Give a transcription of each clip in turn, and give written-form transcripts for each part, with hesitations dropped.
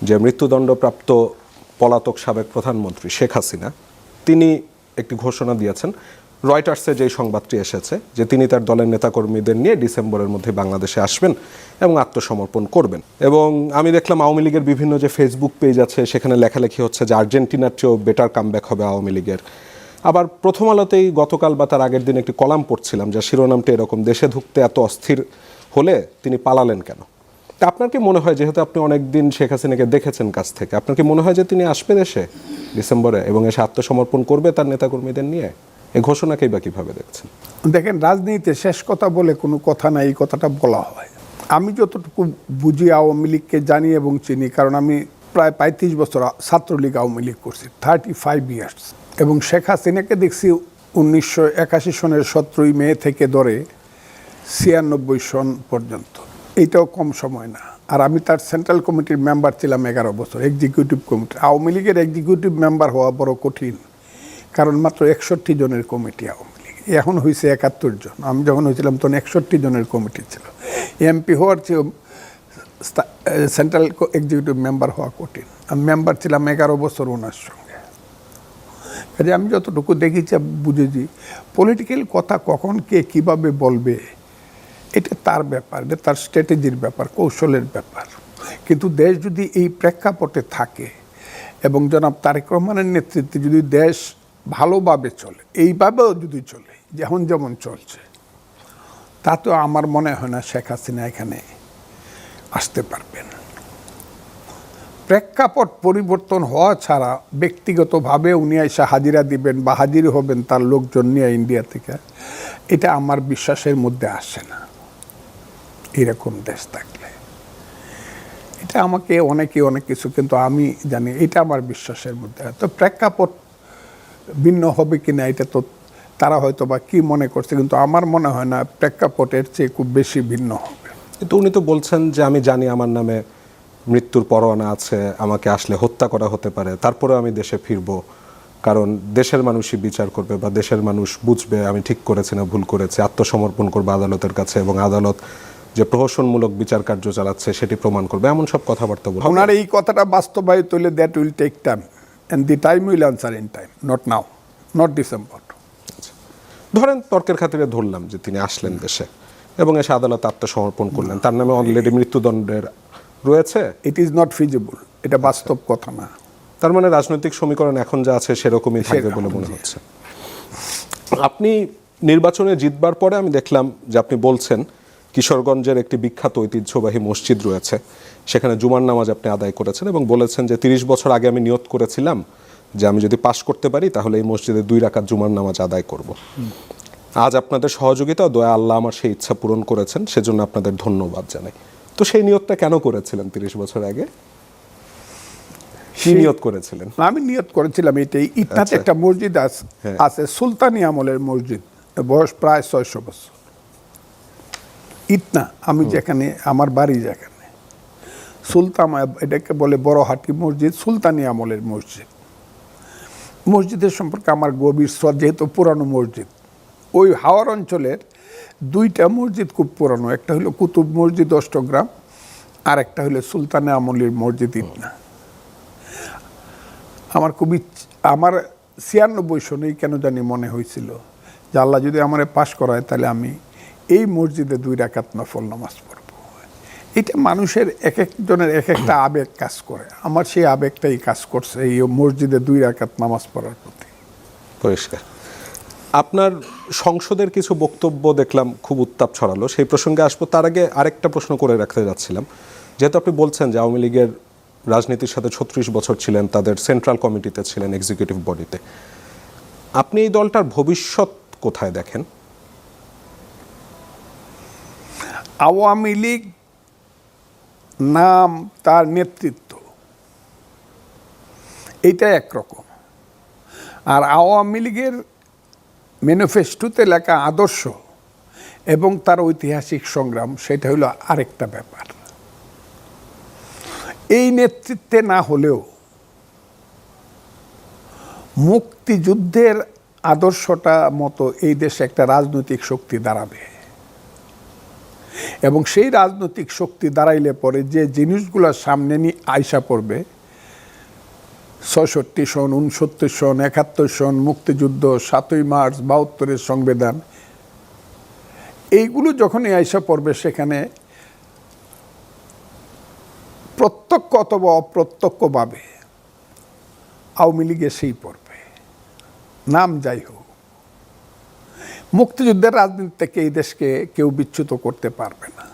যে মৃত্যুদণ্ডপ্রাপ্ত পলাতক সাবেক প্রধানমন্ত্রী শেখ হাসিনা তিনি একটি ঘোষণা দিয়েছেন, রয়টার্সে যেই সংবাদটি এসেছে যে তিনি তার দলের নেতাকর্মীদের নিয়ে ডিসেম্বরের মধ্যে বাংলাদেশে আসবেন এবং আত্মসমর্পণ করবেন। এবং আমি দেখলাম আওয়ামী লীগের বিভিন্ন যে ফেসবুক পেজ আছে সেখানে লেখালেখি হচ্ছে যে আর্জেন্টিনার চেয়েও বেটার কামব্যাক হবে আওয়ামী লীগের। আবার প্রথম আলোতেই গতকাল বা তার আগের দিন একটি কলাম পড়ছিলাম যে শিরোনামটা এরকম, দেশে ঢুকতে এত অস্থির হলে তিনি পালালেন কেন। তা আপনার কি মনে হয়, যেহেতু আপনি অনেকদিন শেখ হাসিনাকে দেখেছেন কাছ থেকে, আপনার কি মনে হয় যে তিনি আসবে দেশে ডিসেম্বরে এবং এসে আত্মসমর্পণ করবে তার নেতাকর্মীদের নিয়ে? এই ঘোষণাকেই বা কীভাবে দেখছেন? দেখেন, রাজনীতিতে শেষ কথা বলে কোনো কথা নাই, এই কথাটা বলা হয়। আমি যতটুকু বুঝি আওয়ামী লীগকে জানি এবং চিনি, কারণ আমি প্রায় 35 বছর ছাত্রলীগ আওয়ামী লীগ করছি, 35 ইয়ার্স। এবং শেখ হাসিনাকে দেখছি 1981 সনের 17 মে থেকে ধরে 96 সন পর্যন্ত। এইটাও কম সময় না। আর আমি তার সেন্ট্রাল কমিটির মেম্বার ছিলাম 11 বছর, এক্সিকিউটিভ কমিটি। আওয়ামী লীগের এক্সিকিউটিভ মেম্বার হওয়া বড় কঠিন, কারণ মাত্র 61 জনের কমিটি আওয়ামী লীগ, এখন হয়েছে 71 জন। আমি যখন হয়েছিলাম তখন 61 জনের কমিটি ছিল। এমপি হওয়ার চেয়ে সেন্ট্রাল এক্সিকিউটিভ মেম্বার হওয়া কঠিন। আমি মেম্বার ছিলাম 11 বছর ওনার সঙ্গে। কাজে আমি যতটুকু দেখেছি বুঝেছি, পলিটিক্যাল কথা কখন কে কীভাবে বলবে এটা তার ব্যাপার, এটা তার স্ট্র্যাটেজির ব্যাপার, কৌশলের ব্যাপার। কিন্তু দেশ যদি এই প্রেক্ষাপটে থাকে এবং জনাব তারেক রহমানের নেতৃত্বে যদি দেশ ভালোভাবে চলে, এইভাবেও যদি চলে যেমন চলছে, তাতেও আমার মনে হয় না শেখ হাসিনা এখানে আসতে পারবেন। প্রেক্ষাপট পরিবর্তন হওয়া ছাড়া ব্যক্তিগতভাবে উনি এসে হাজিরা দিবেন বা হাজির হবেন তার লোকজন নিয়ে ইন্ডিয়া থেকে, এটা আমার বিশ্বাসের মধ্যে আসে না। এরকম দেশ থাকলে এটা আমাকে অনেকে অনেক কিছু, কিন্তু আমি জানি এটা আমার বিশ্বাসের মধ্যে। তো প্রেক্ষাপট ভিন্ন হবে কিনা এটা তো তারা হয়তো বা কি মনে করছে, কিন্তু আমার মনে হয় না প্রেক্ষাপটের চেয়ে খুব বেশি ভিন্ন হবে। কিন্তু উনি তো বলছেন যে আমি জানি আমার নামে মৃত্যুর পরোয়ানা আছে, আমাকে আসলে হত্যা করা হতে পারে, তারপরে আমি দেশে ফিরবো, কারণ দেশের মানুষই বিচার করবে বা দেশের মানুষ বুঝবে আমি ঠিক করেছি না ভুল করেছি, আত্মসমর্পণ করবে আদালতের কাছে এবং আদালত যে প্রহসনমূলক বিচার কার্য চালাচ্ছে সেটি প্রমাণ করবে, এমন সব কথাবার্তা বলছেন। ওনার এই কথাটা বাস্তবায়িত হলে that will take time, and the time will answer in time, not now, not December. ধরেন তর্কের খাতিরে ধরলাম যে তিনি আসলেন দেশে এবং এসে আদালতে আত্মসমর্পণ করলেন, তার নামে অলরেডি মৃত্যুদণ্ডের রয়েছে। ইট ইজ নট ফিজিবল, এটা বাস্তব কথা না। তার মানে রাজনৈতিক সমীকরণ এখন যা আছে সেরকমই থাকবে বলে মনে হচ্ছে। আপনি নির্বাচনে জিতবার পরে আমি দেখলাম যে আপনি বলছেন কিশোরগঞ্জের একটি বিখ্যাত ঐতিহ্যবাহী মসজিদ রয়েছে, সেখানে জুমার নামাজ আপনি আদায় করেছেন এবং বলেছেন যে 30 বছর আগে আমি নিয়ত করেছিলাম যে আমি যদি পাশ করতে পারি তাহলে এই মসজিদে 2 রাকাত জুমার নামাজ আদায় করব। আজ আপনাদের সহযোগিতা ও দয়া আল্লাহ আমার সেই ইচ্ছা পূরণ করেছেন, সেজন্য আপনাদের ধন্যবাদ জানাই। তো সেই নিয়তটা কেন করেছিলেন 30 বছর আগে? কি নিয়ত করেছিলেন? আমি নিয়ত করেছিলাম এটাই, ইটনাতে একটা মসজিদ আছে, সুলতানি আমলের মসজিদ, বয়স প্রায় 600 বছর। ইটনা, আমি যেখানে আমার বাড়ি যেখানে, সুলতান, এটাকে বলে বড়হাটি মসজিদ, সুলতানি আমলের মসজিদ। মসজিদের সম্পর্কে আমার গভীর শ্রদ্ধা, যেহেতু পুরানো মসজিদ। ওই হাওড় অঞ্চলের 2টা মসজিদ খুব পুরানো, একটা হলো কুতুব মসজিদ অষ্টগ্রাম, আর একটা হলো সুলতানি আমলের মসজিদ ইটনা। আমার খুবই, আমার 96 সনেই কেন জানি মনে হয়েছিল যে আল্লাহ যদি আমারে পাশ করায় তাহলে আমি এই মসজিদে 2 রাকাত নফল নামাজ পড়ব। এটা মানুষের এক একজনের এক একটা আবেগ কাজ করে, আমার সেই আবেগটাই কাজ করছে এই মসজিদে 2 রাকাত নামাজ পড়ার প্রতি। পরিষ্কার। আপনার সংসদের কিছু বক্তব্য দেখলাম খুব উত্তাপ ছড়ালো, সেই প্রসঙ্গে আসবো। তার আগে আরেকটা প্রশ্ন করে রাখতে যাচ্ছিলাম, যেহেতু আপনি বলছেন যে আওয়ামী লীগের রাজনীতির সাথে 36 বছর ছিলেন, তাদের সেন্ট্রাল কমিটিতে ছিলেন, এক্সিকিউটিভ বডিতে, আপনি এই দলটার ভবিষ্যৎ কোথায় দেখেন? আওয়ামী লীগ নাম, তার নেতৃত্ব, এইটা একরকম। আর আওয়ামী লীগের ম্যানিফেস্টোতে লেখা আদর্শ এবং তার ঐতিহাসিক সংগ্রাম, সেটা হলো আরেকটা ব্যাপার। এই নেতৃত্বে না হলেও মুক্তিযুদ্ধের আদর্শটা মতো এই দেশে একটা রাজনৈতিক শক্তি দাঁড়াবে। এবং সেই রাজনৈতিক শক্তি দাঁড়াইলে পরে যে জিনিসগুলো সামনে নিয়ে আইসা পড়বে, ৬৬ সন, ৬৯ সন, ৭১ সন, মুক্তিযুদ্ধ, ৭ই মার্চ, ৭২-এর সংবিধান, এইগুলো যখনই আইসা পড়বে সেখানে প্রত্যক্ষ অথবা অপ্রত্যক্ষভাবে আওয়ামী লীগ এসেই পড়বে, নাম যাই হোক। মুক্তিযুদ্ধের রাজনীতি থেকে এই দেশকে কেউ বিচ্যুত করতে পারবে না।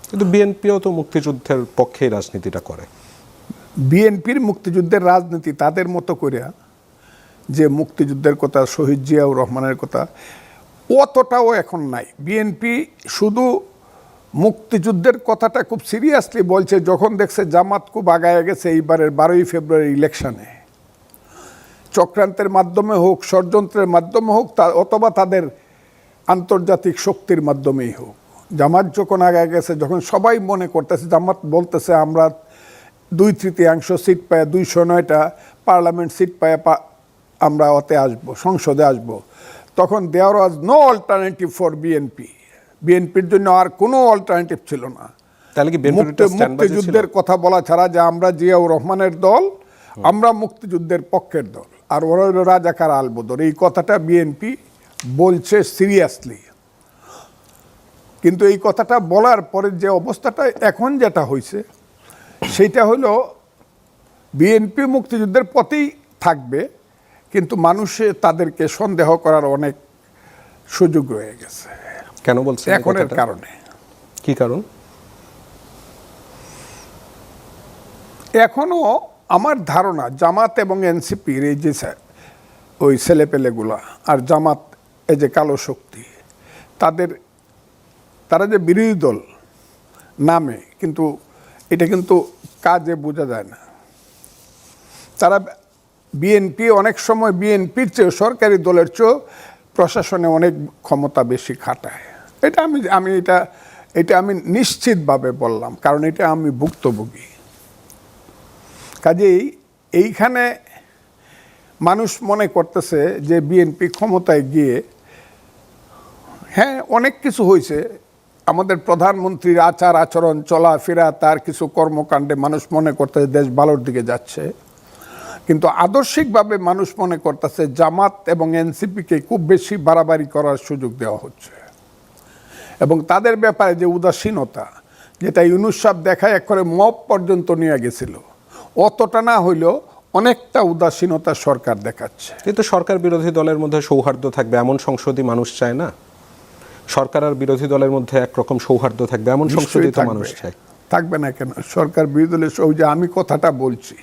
কিন্তু বিএনপিও তো মুক্তিযুদ্ধের পক্ষেই রাজনীতিটা করে। বিএনপির মুক্তিযুদ্ধের রাজনীতি তাদের মতো করে, যে মুক্তিযুদ্ধের কথা, শহীদ জিয়াউর রহমানের কথা, অতটাও এখন নাই। বিএনপি শুধু মুক্তিযুদ্ধের কথাটা খুব সিরিয়াসলি বলছে যখন দেখছে জামাত খুব আগায় গেছে এইবারের 12ই ফেব্রুয়ারি ইলেকশনে, চক্রান্তের মাধ্যমে হোক, ষড়যন্ত্রের মাধ্যমে হোক, অথবা তাদের আন্তর্জাতিক শক্তির মাধ্যমেই হোক। জামাত যখন আগায় গেছে, যখন সবাই মনে করতেছে, জামাত বলতেছে আমরা 2/3 সিট পায়, 209টা পার্লামেন্ট সিট পায় আমরা ওতে আসবো, সংসদে আসবো, তখন there was no alternative for BNP. বিএনপির জন্য আর কোনো অল্টারনেটিভ ছিল না। তাহলে কি মুক্তিযুদ্ধের কথা বলা ছাড়া, যে আমরা জিয়াউর রহমানের দল, আমরা মুক্তিযুদ্ধের পক্ষের দল, আর ওরা হলো রাজাকার আলবদর, এই কথাটা বিএনপি বলছে সিরিয়াসলি। কিন্তু এই কথাটা বলার পরে যে অবস্থাটা এখন যেটা হয়েছে, সেইটা হলো বিএনপি মুক্তিযুদ্ধের পথেই থাকবে, কিন্তু মানুষে তাদেরকে সন্দেহ করার অনেক সুযোগ রয়ে গেছে। কেন বলছেন এখনের কারণে? কি কারণ? এখনো আমার ধারণা জামাত এবং এনসিপির এই যে ওই ছেলেপেলেগুলা, আর জামাত এই যে কালো শক্তি, তারা যে বিরোধী দল নামে, কিন্তু এটা কিন্তু কাজে বোঝা যায় না। তারা বিএনপি অনেক সময় বিএনপির চেয়ে, সরকারি দলের চেয়েও প্রশাসনে অনেক ক্ষমতা বেশি খাটায়। এটা আমি নিশ্চিতভাবে বললাম, কারণ এটা আমি ভুক্তভোগী। কাজেই এইখানে মানুষ মনে করতেছে যে বিএনপি ক্ষমতায় গিয়ে, হ্যাঁ অনেক কিছু হয়েছে, আমাদের প্রধানমন্ত্রীর আচার আচরণ, চলাফেরা, তার কিছু কর্মকাণ্ডে মানুষ মনে করতেছে দেশ ভালোর দিকে যাচ্ছে, কিন্তু আদর্শিকভাবে মানুষ মনে করতেছে জামাত এবং এনসিপিকে খুব বেশি বাড়াবাড়ি করার সুযোগ দেওয়া হচ্ছে। এবং তাদের ব্যাপারে যে উদাসীনতা, যেটা ইউনূস সাহেব দেখায় একবারে মব পর্যন্ত নিয়ে গেছিল, অতটা না হইলেও অনেকটা উদাসীনতা সরকার দেখাচ্ছে। কিন্তু সরকার বিরোধী দলের মধ্যে সৌহার্দ্য থাকবে এমন সংসদই মানুষ চায় না। সরকার আর বিরোধী দলের মধ্যে একরকম সৌহার্দ্য থাকবে এমন সংসদই তো মানুষ চায়। থাকবে না কেন? সরকার বিরোধী দলের যে আমি কথাটা বলছি,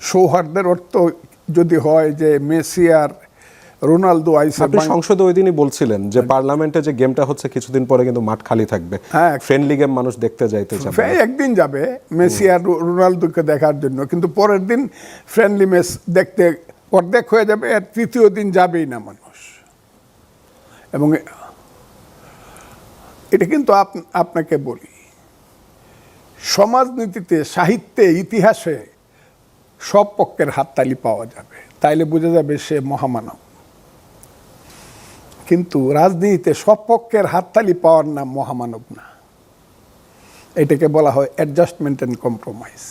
সৌহার্দ্যের অর্থ যদি হয় যে মেসি আর রোনালদো আইসা, আপনি সংসদে ওই দিনই বলছিলেন যে পার্লামেন্টে যে গেমটা হচ্ছে কিছুদিন পরে কিন্তু মাঠ খালি থাকবে, ফ্রেন্ডলি গেম মানুষ দেখতে যাইতে চাবে। একদিন যাবে মেসি আর রোনালদোকে দেখার জন্য, কিন্তু পরের দিন ফ্রেন্ডলি ম্যাচ দেখতে অর্ধেক হয়ে যাবে, আর তৃতীয় দিন যাবেই না মানুষ। এবং এটা কিন্তু আপনাকে বলি, সমাজনীতিতে, সাহিত্যে, ইতিহাসে সব পক্ষের হাততালি পাওয়া যাবে, তাইলে বোঝা যাবে সে মহামানব। কিন্তু রাজনীতিতে সব পক্ষের হাততালি পাওয়ার নাম মহামানব না, এটাকে বলা হয় অ্যাডজাস্টমেন্ট এন্ড কম্প্রোমাইজ।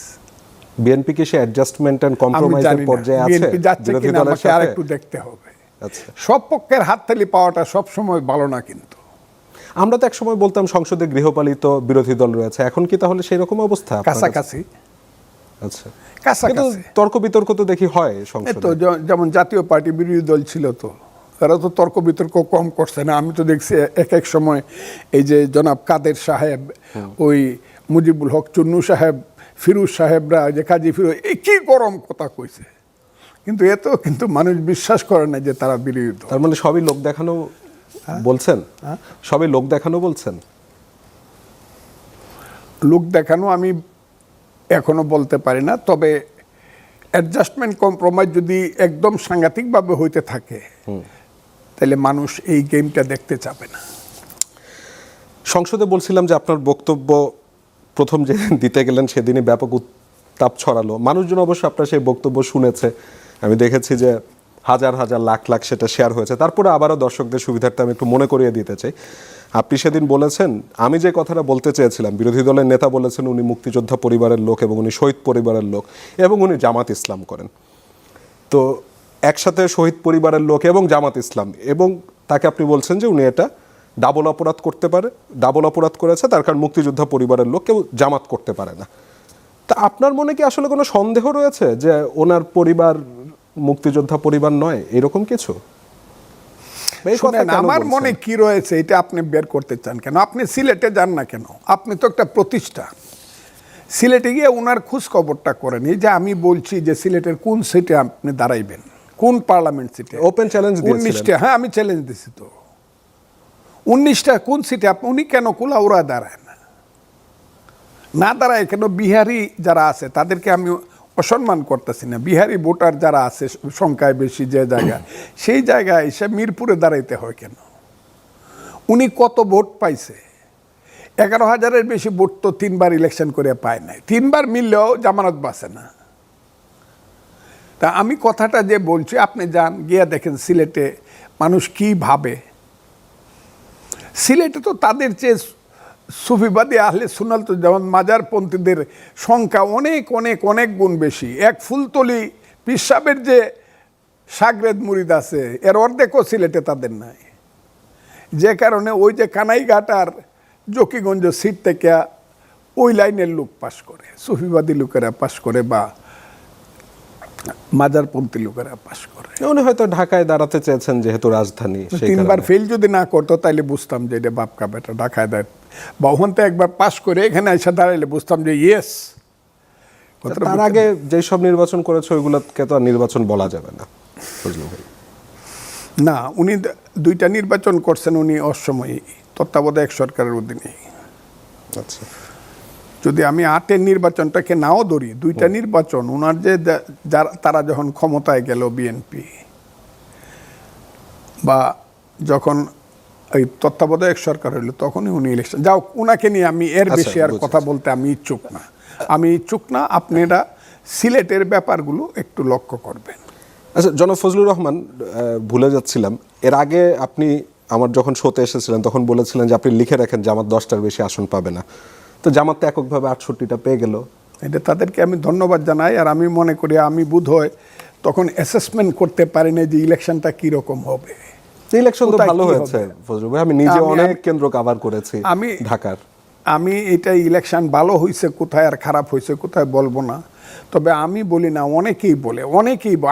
বিএনপি কি সে অ্যাডজাস্টমেন্ট এন্ড কম্প্রোমাইজের পর্যায়ে আছে? বিএনপি যাচ্ছে কিনা আমাকে আরেকটু দেখতে হবে। আচ্ছা, সব পক্ষের হাততালি পাওয়াটা সব সময় ভালো না। কিন্তু আমরা তো একসময় বলতাম সংসদে গৃহপালিত বিরোধী দল রয়েছে, এখন কি তাহলে সেই রকম অবস্থা? কাছাকাছি। আচ্ছা, কাছাকাছি তর্ক বিতর্ক তো দেখি হয় সংসদে। তো যেমন জাতীয় পার্টি বিরোধী দল ছিল, তো তারা তো তর্ক বিতর্ক কম করছে না। আমি তো দেখছি এক এক সময় এই যে জনাব কাদের সাহেব, ওই মুজিবুল হক চুন্নু সাহেব, ফিরোজ সাহেবরা, যে কাজী ফিরোজ, এই কি গরম কথা কইছে, কিন্তু এত কিন্তু মানুষ বিশ্বাস করে না যে তারা বিরোধী দল। তার মানে সবই লোক দেখানো বলছেন? সবই লোক দেখানো বলছেন? লোক দেখানো আমি এখনো বলতে পারি না, তবে অ্যাডজাস্টমেন্ট কম্প্রোমাইজ যদি একদম সাংঘাতিকভাবে হইতে থাকে, তাহলে মানুষ এই গেমটা দেখতে চাবে না। সংসদে বলছিলাম যে আপনার বক্তব্য প্রথম যেদিন দিতে গেলেন সেদিনই ব্যাপক উত্তাপ ছড়ালো। মানুষজন অবশ্য আপনার সেই বক্তব্য শুনেছে। আমি দেখেছি যে হাজার হাজার লাখ লাখ সেটা শেয়ার হয়েছে। তারপরে আবারও দর্শকদের সুবিধার্থে আমি একটু মনে করিয়ে দিতে চাই, আপনি সেদিন বলেছেন, আমি যে কথাটা বলতে চেয়েছিলাম, বিরোধী দলের নেতা বলেছেন উনি মুক্তিযোদ্ধা পরিবারের লোক এবং উনি শহীদ পরিবারের লোক এবং উনি জামাত ইসলাম করেন। তো একসাথে শহীদ পরিবারের লোক এবং জামাত ইসলাম, এবং তাকে আপনি বলছেন যে উনি এটা ডাবল অপরাধ করতে পারে, ডাবল অপরাধ করেছে তার কারণ মুক্তিযোদ্ধা পরিবারের লোক কেউ জামাত করতে পারে না। তা আপনার মনে কি আসলে কোনো সন্দেহ রয়েছে যে ওনার পরিবার মুক্তিযোদ্ধা পরিবার নয়, এরকম কিছু? শুনেন, আমার মনে কি রয়েছে এটা আপনি বের করতে চান কেন? আপনি সিলেটে যান না কেন? আপনি তো একটা প্রতিষ্ঠান, সিলেটে গিয়ে ওনার খোঁজ খবরটা করেন। এই যে আমি বলছি যে সিলেটের কোন সিটে আপনি দাঁড়াইবেন, কোন পার্লামেন্ট সিটে, ওপেন চ্যালেঞ্জ দিয়েছিলেন। 19টা, হ্যাঁ আমি চ্যালেঞ্জ দিছি তো, 19টা কোন সিটে আপনি, উনি কেন কুলাউড়া দাঁড়ায় না দাঁড়ায় কেন? বিহারি যারা আছে তাদেরকে আমি অসম্মান করতেছি না, বিহারি ভোটার যারা আছে সংখ্যায় বেশি যে জায়গায়, সেই জায়গায় এসে মিরপুরে দাঁড়াইতে হয় কেন? উনি কত ভোট পাইছে? 11,000-এর বেশি ভোট তো 3বার ইলেকশন করে পায় নাই, 3বার মিললেও জামানত বাঁচে না। তা আমি কথাটা যে বলছি, আপনি যান গিয়ে দেখেন সিলেটে মানুষ কি ভাবে। সিলেটে তো তাদের চেয়ে সুফিবাদী আহলে সুন্নাত তো, যেমন মাজারপন্থীদের সংখ্যা অনেক অনেক অনেক গুণ বেশি। এক ফুলতলি পিসাবের যে সাগরেদ মুরিদ আছে, এর অর্ধেকও সিলেটে তাদের নাই। যে কারণে ওই যে কানাইঘাট আর জকিগঞ্জ সিট থেকে ওই লাইনের লোক পাশ করে, সুফিবাদী লোকেরা পাশ করে বা মাজারপন্থী লোকেরা পাশ করে। উনি হয়তো ঢাকায় দাঁড়াতে চেয়েছেন যেহেতু রাজধানী, 3বার ফেল যদি না করতো তাইলে বুঝতাম যে এটা বাপকা বেটা ঢাকায় দেয়, বা ওখানতে একবার পাশ করে এখানে এসে দাঁড়াইলে বুঝতাম যে ইয়েস। তার আগে যেসব নির্বাচন করেছে ওইগুলোকে তো আর নির্বাচন বলা যাবে না ফজলু ভাই। না, উনি 2টা নির্বাচন করছেন উনি অসময়ে তত্ত্বাবধায়ক সরকারের অধীনে। আচ্ছা, যদি আমি 8-এর নির্বাচনটাকে নাও ধরি, 2টা নির্বাচন ওনার যে তারা যখন ক্ষমতায় গেল বিএনপি, বা যখন এই তত্ত্বাবধায়ক সরকার হইল তখনই উনি ইলেকশন, যাও ওনাকে নিয়ে আমি এর বেশি আর কথা বলতে আমি ইচ্ছুক না। আপনারা সিলেটের ব্যাপারগুলো একটু লক্ষ্য করবেন। আচ্ছা জনাব ফজলুর রহমান, ভুলে যাচ্ছিলাম, এর আগে আপনি আমার যখন শোতে এসেছিলেন তখন বলেছিলেন যে আপনি লিখে রাখেন জামাত 10টার বেশি আসন পাবে না। তো জামাত তো এককভাবে 68টা পেয়ে গেল। এটা তাদেরকে আমি ধন্যবাদ জানাই। আর আমি মনে করি আমি বোধহয় তখন অ্যাসেসমেন্ট করতে পারি না যে ইলেকশনটা কীরকম হবে। ইলেকশন তো ভালো হয়েছে ফজলু ভাই, আমি নিজে অনেক কেন্দ্র কভার করেছি ঢাকার। আমি এটা ইলেকশন ভালো হয়েছে কোথায় আর খারাপ হয়েছে কোথায় বলবো না, তবে আমি বলি না, অনেকেই বলে,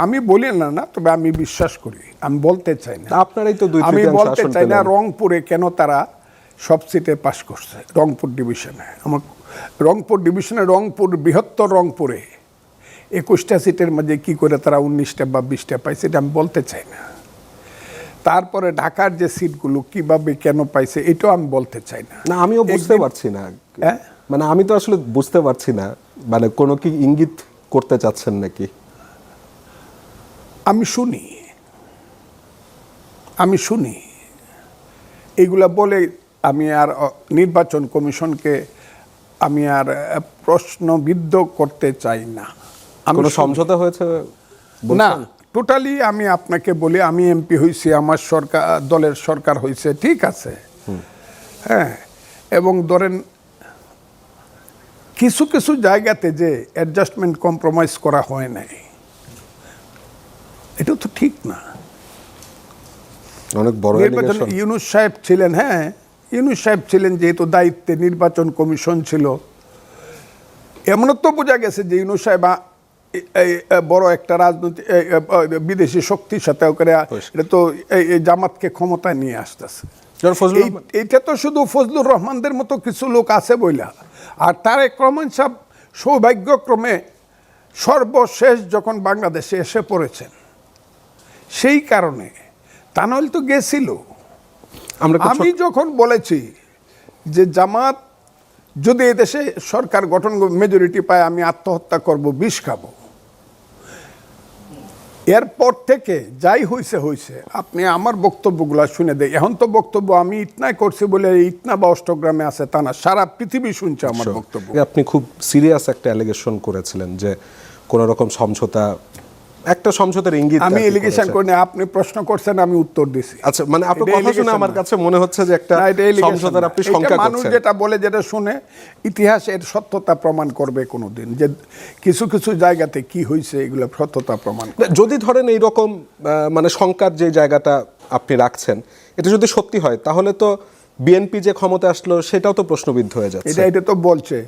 আমি বলি না, তবে আমি বিশ্বাস করি, আমি বলতে চাই না। আপনারাই তো আমি বলতে চাই না রংপুরে কেন তারা সব সিটে পাস করছে, রংপুর ডিভিশনে। আমার রংপুর ডিভিশনে, রংপুর বৃহত্তর রংপুরে 21টা সিটের মাঝে কি করে তারা 19টা বা 20টা পাইছে এটা আমি বলতে চাই না। তারপরে ঢাকার যে সিটগুলো কিভাবে কেন পাইছে এটাও আমি বলতে চাই না। না আমিও বুঝতে পারছি না, মানে আমি তো আসলে বুঝতে পারছি না, মানে কোনো কি ইঙ্গিত করতে চাচ্ছেন নাকি? আমি শুনি এইগুলা বলে আমি আর নির্বাচন কমিশনকে আমি আর প্রশ্নবিদ্ধ করতে চাই না। কোনো সমঝোতা হয়েছে না, টোটালি আমি আপনাকে বলি, আমি এমপি হয়েছি, আমার সরকার দলের সরকার হয়েছে, ঠিক আছে, হ্যাঁ, এবং ধরেন কিছু কিছু জায়গাতে যে অ্যাডজাস্টমেন্ট কম্প্রোমাইজ করা হয় নাই, এটা তো ঠিক না। অনেক বড় নির্বাচন ইউনূস সাহেব ছিলেন, হ্যাঁ ইউনূস সাহেব ছিলেন যেহেতু দায়িত্বে, নির্বাচন কমিশন ছিল, এমনও তো বোঝা গেছে যে ইউনূস সাহেব বড় একটা রাজনৈতিক বিদেশি শক্তির সাথে করে এটা তো এই জামাতকে ক্ষমতায় নিয়ে আসতেছে। এইটা তো শুধু ফজলুর রহমানদের মতো কিছু লোক আছে বইলা, আর তারেক রহমান সাহেব সৌভাগ্যক্রমে সর্বশেষ যখন বাংলাদেশে এসে পড়েছেন, সেই কারণে, তা নইলে তো গেছিল। আমি যখন বলেছি যে জামাত যদি এদেশে সরকার গঠন মেজরিটি পায় আমি আত্মহত্যা করব, বিষ খাবো, এরপর থেকে যাই হয়েছে আপনি আমার বক্তব্যগুলো শুনে দেয়। এখন তো বক্তব্য আমি ইটনায় করছি বলে ইটনা বা অষ্টগ্রামে আছে তা না, সারা পৃথিবী শুনছে আমার বক্তব্য। আপনি খুব সিরিয়াস একটা অ্যালিগেশন করেছিলেন যে কোনো রকম সমঝোতা একটা সমঝোতার ইঙ্গিত আমি আর কি এলিগেশন করেছে। করি না, আপনি প্রশ্ন করছেন আমি উত্তর দিছি। আচ্ছা, মানে আপনার এটা কথা শুনে allegation আমার না। কাছে মনে হচ্ছে যে একটা না, এটা allegation সমঝোতার না। আপনি এটা শঙ্কা মানুষ করছেন। যেটা বলে, যেটা শুনে ইতিহাস এর সত্যতা প্রমাণ করবে কোনোদিন, যে কিছু কিছু জায়গাতে কি হয়েছে এগুলো সত্যতা প্রমাণ করে। যদি ধরেন এইরকম মানে শঙ্কার যে জায়গাটা আপনি রাখছেন, এটা যদি সত্যি হয় তাহলে তো বিএনপি যে ক্ষমতা আসলো সেটাও তো প্রশ্নবিদ্ধ হয়ে যাচ্ছে। এটা তো বলছে,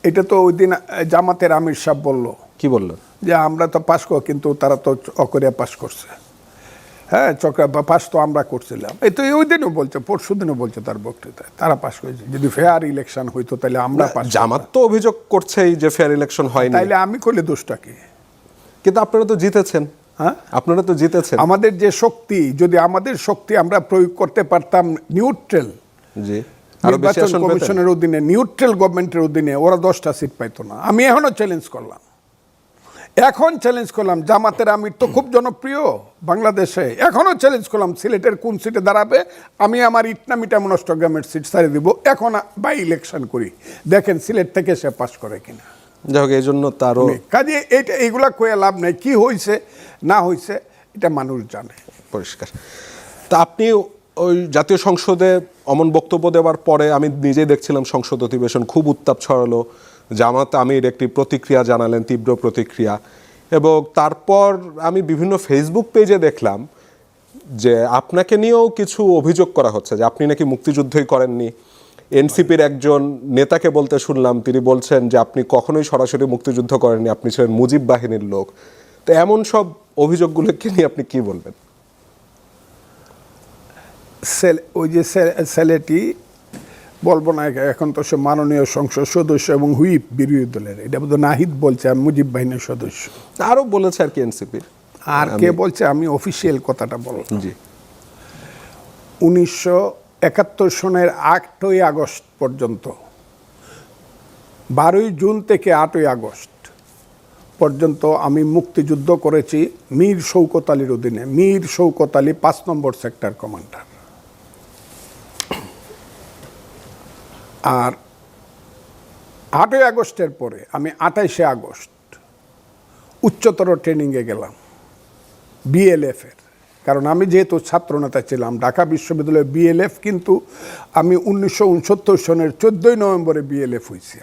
এটা তো ওই দিন জামাতের আমির সাহেব বললো কি বললেন? যে আমরা তো পাস করব, কিন্তু তারা তো অকরিয়া পাস করছে। হ্যাঁ, পাস তো আমরা করছিলাম, এই তো ওই দিনও বলছে, পরশু দিনও বলছে তার বক্তৃতায়, তারা পাস করেছে। যদি ফেয়ার ইলেকশন হইতো তাহলে আমরা পাস, জামাত তো অভিযোগ করছেই যে ফেয়ার ইলেকশন হয়নি, তাইলে আমি করলে দোষটা কি? কিন্তু আপনারা তো জিতেছেন। হ্যাঁ, আপনারা তো জিতেছেন। আমাদের যে শক্তি, যদি আমাদের শক্তি আমরা প্রয়োগ করতে পারতাম নিউট্রাল জি, আরো বেশি নির্বাচন আসন পেতেন। কমিশনের অধীনে, নিউট্রাল গভর্নমেন্টের অধীনে, ওরা 10টা সিট পাইতো না। আমি এখনো চ্যালেঞ্জ করলাম, এখন চ্যালেঞ্জ করলাম, জামাতের আমির তো খুব জনপ্রিয় বাংলাদেশে, এখনো চ্যালেঞ্জ করলাম সিলেটের কোন সিটে দাঁড়াবে, আমি আমার ইটনামিটা মনস্টগ্রামের সিট ছাড়িয়ে দিব, এখন বাই ইলেকশন করি, দেখেন সিলেট থেকে সে পাস করে কিনা। যাই হোক, এই জন্য তারও কাজে এইগুলা কয়ে লাভ নেই, কি হয়েছে না হয়েছে এটা মানুষ জানে। পরিষ্কার। তা আপনি ওই জাতীয় সংসদে অমন বক্তব্য দেওয়ার পরে আমি নিজেই দেখছিলাম সংসদ অধিবেশন, খুব উত্তাপ ছড়ালো। জামাত আমির একটি প্রতিক্রিয়া জানালেন, তীব্র প্রতিক্রিয়া, এবং তারপর আমি বিভিন্ন ফেসবুক পেজে দেখলাম যে আপনাকে নিয়েও কিছু অভিযোগ করা হচ্ছে যে আপনি নাকি মুক্তিযুদ্ধই করেননি। এনসিপির একজন নেতাকে বলতে শুনলাম, তিনি বলছেন যে আপনি কখনোই সরাসরি মুক্তিযুদ্ধ করেননি, আপনি ছিলেন মুজিব বাহিনীর লোক। তো এমন সব অভিযোগগুলোকে নিয়ে আপনি কি বলবেন? ওই যে ছেলেটি, বলবো না এখন তো সে মাননীয় সংসদ সদস্য এবং হুইপ বিরোধী দলের, এটা বোধহয় নাহিদ বলছে আমি মুজিব বাহিনীর সদস্য, আরও বলেছে আর কি এনসিপির। আর কে বলছে, আমি অফিসিয়াল কথাটা বললাম। জি, 1971 সনের 8ই আগস্ট পর্যন্ত, 12ই জুন থেকে 8ই আগস্ট পর্যন্ত আমি মুক্তিযুদ্ধ করেছি মীর শৌকত আলীর অধীনে। মীর শৌকত আলী 5 নম্বর সেক্টর কমান্ডার। আর 8ই আগস্টের পরে আমি 28শে আগস্ট উচ্চতর ট্রেনিংয়ে গেলাম বিএলএফের, কারণ আমি যেহেতু ছাত্রনেতা ছিলাম ঢাকা বিশ্ববিদ্যালয়ের বিএলএফ, কিন্তু আমি 1969 সনের 14ই নভেম্বরে বিএলএফ হয়েছি।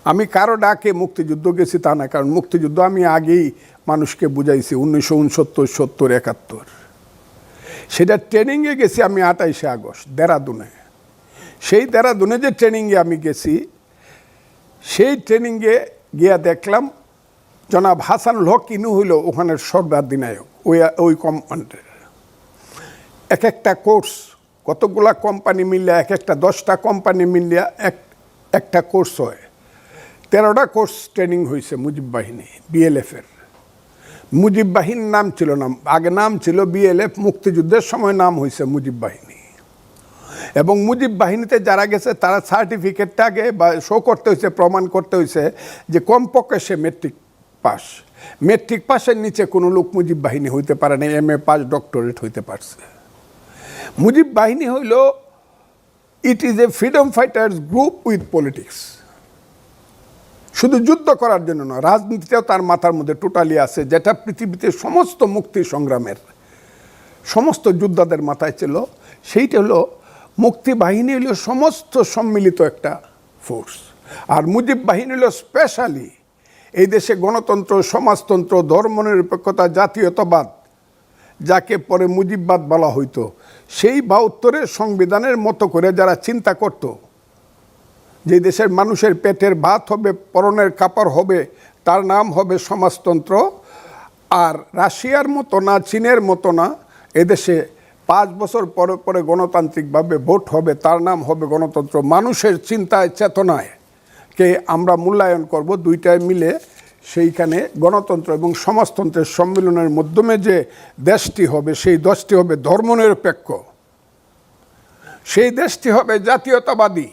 আমি কারো ডাকে মুক্তিযুদ্ধ গেছি তা না, কারণ মুক্তিযুদ্ধ আমি আগেই মানুষকে বুঝাইছি 1969, 70, 71। সেটা ট্রেনিংয়ে গেছি আমি 28শে আগস্ট দেরাদুনে। সেই দেরাদুনে যে ট্রেনিংয়ে আমি গেছি, সেই ট্রেনিংয়ে গিয়া দেখলাম জনাব হাসানুল হক ইনু হইল ওখানের সর্বাধিনায়ক ওই কমান্ডের। এক একটা কোর্স, কতগুলা কোম্পানি মিলিয়া, এক একটা 10টা কোম্পানি মিলিয়া একটা কোর্স হয়। 13টা কোর্স ট্রেনিং হয়েছে মুজিব বাহিনী বিএলএফের। মুজিব বাহিনীর নাম ছিল না, আগে নাম ছিল বিএলএফ, মুক্তিযুদ্ধের সময় নাম হয়েছে মুজিব বাহিনী। এবং মুজিব বাহিনীতে যারা গেছে তারা সার্টিফিকেটটা আগে বা শো করতে হয়েছে, প্রমাণ করতে হয়েছে যে কমপক্ষে সে মেট্রিক পাস। মেট্রিক পাসের নিচে কোনো লোক মুজিব বাহিনী হইতে পারে না, MA পাস, ডক্টরেট হইতে পারছে। মুজিব বাহিনী হইল, it is a freedom fighters group with politics. শুধু যুদ্ধ করার জন্য না, রাজনীতিটাও তার মাথার মধ্যে টোটালি আছে, যেটা পৃথিবীতে সমস্ত মুক্তি সংগ্রামের সমস্ত যোদ্ধাদের মাথায় ছিল। সেইটা হলো মুক্তি বাহিনী, হলো সমস্ত সম্মিলিত একটা ফোর্স। আর মুজিব বাহিনী হলো স্পেশালি এই দেশে গণতন্ত্র, সমাজতন্ত্র, ধর্মনিরপেক্ষতা, জাতীয়তাবাদ, যাকে পরে মুজিববাদ বলা হইতো, সেই 72-এর সংবিধানের মতো করে যারা চিন্তা করত যে দেশের মানুষের পেটের ভাত হবে, পরনের কাপড় হবে, তার নাম হবে সমাজতন্ত্র। আর রাশিয়ার মতো না, চীনের মতো না, এদেশে 5 বছর পরে পরে গণতান্ত্রিকভাবে ভোট হবে, তার নাম হবে গণতন্ত্র। মানুষের চিন্তায়, চেতনায় কে আমরা মূল্যায়ন করব, দুইটায় মিলে সেইখানে গণতন্ত্র এবং সমাজতন্ত্রের সম্মিলনের মাধ্যমে যে দেশটি হবে, সেই দেশটি হবে ধর্মনিরপেক্ষ, সেই দেশটি হবে জাতীয়তাবাদী।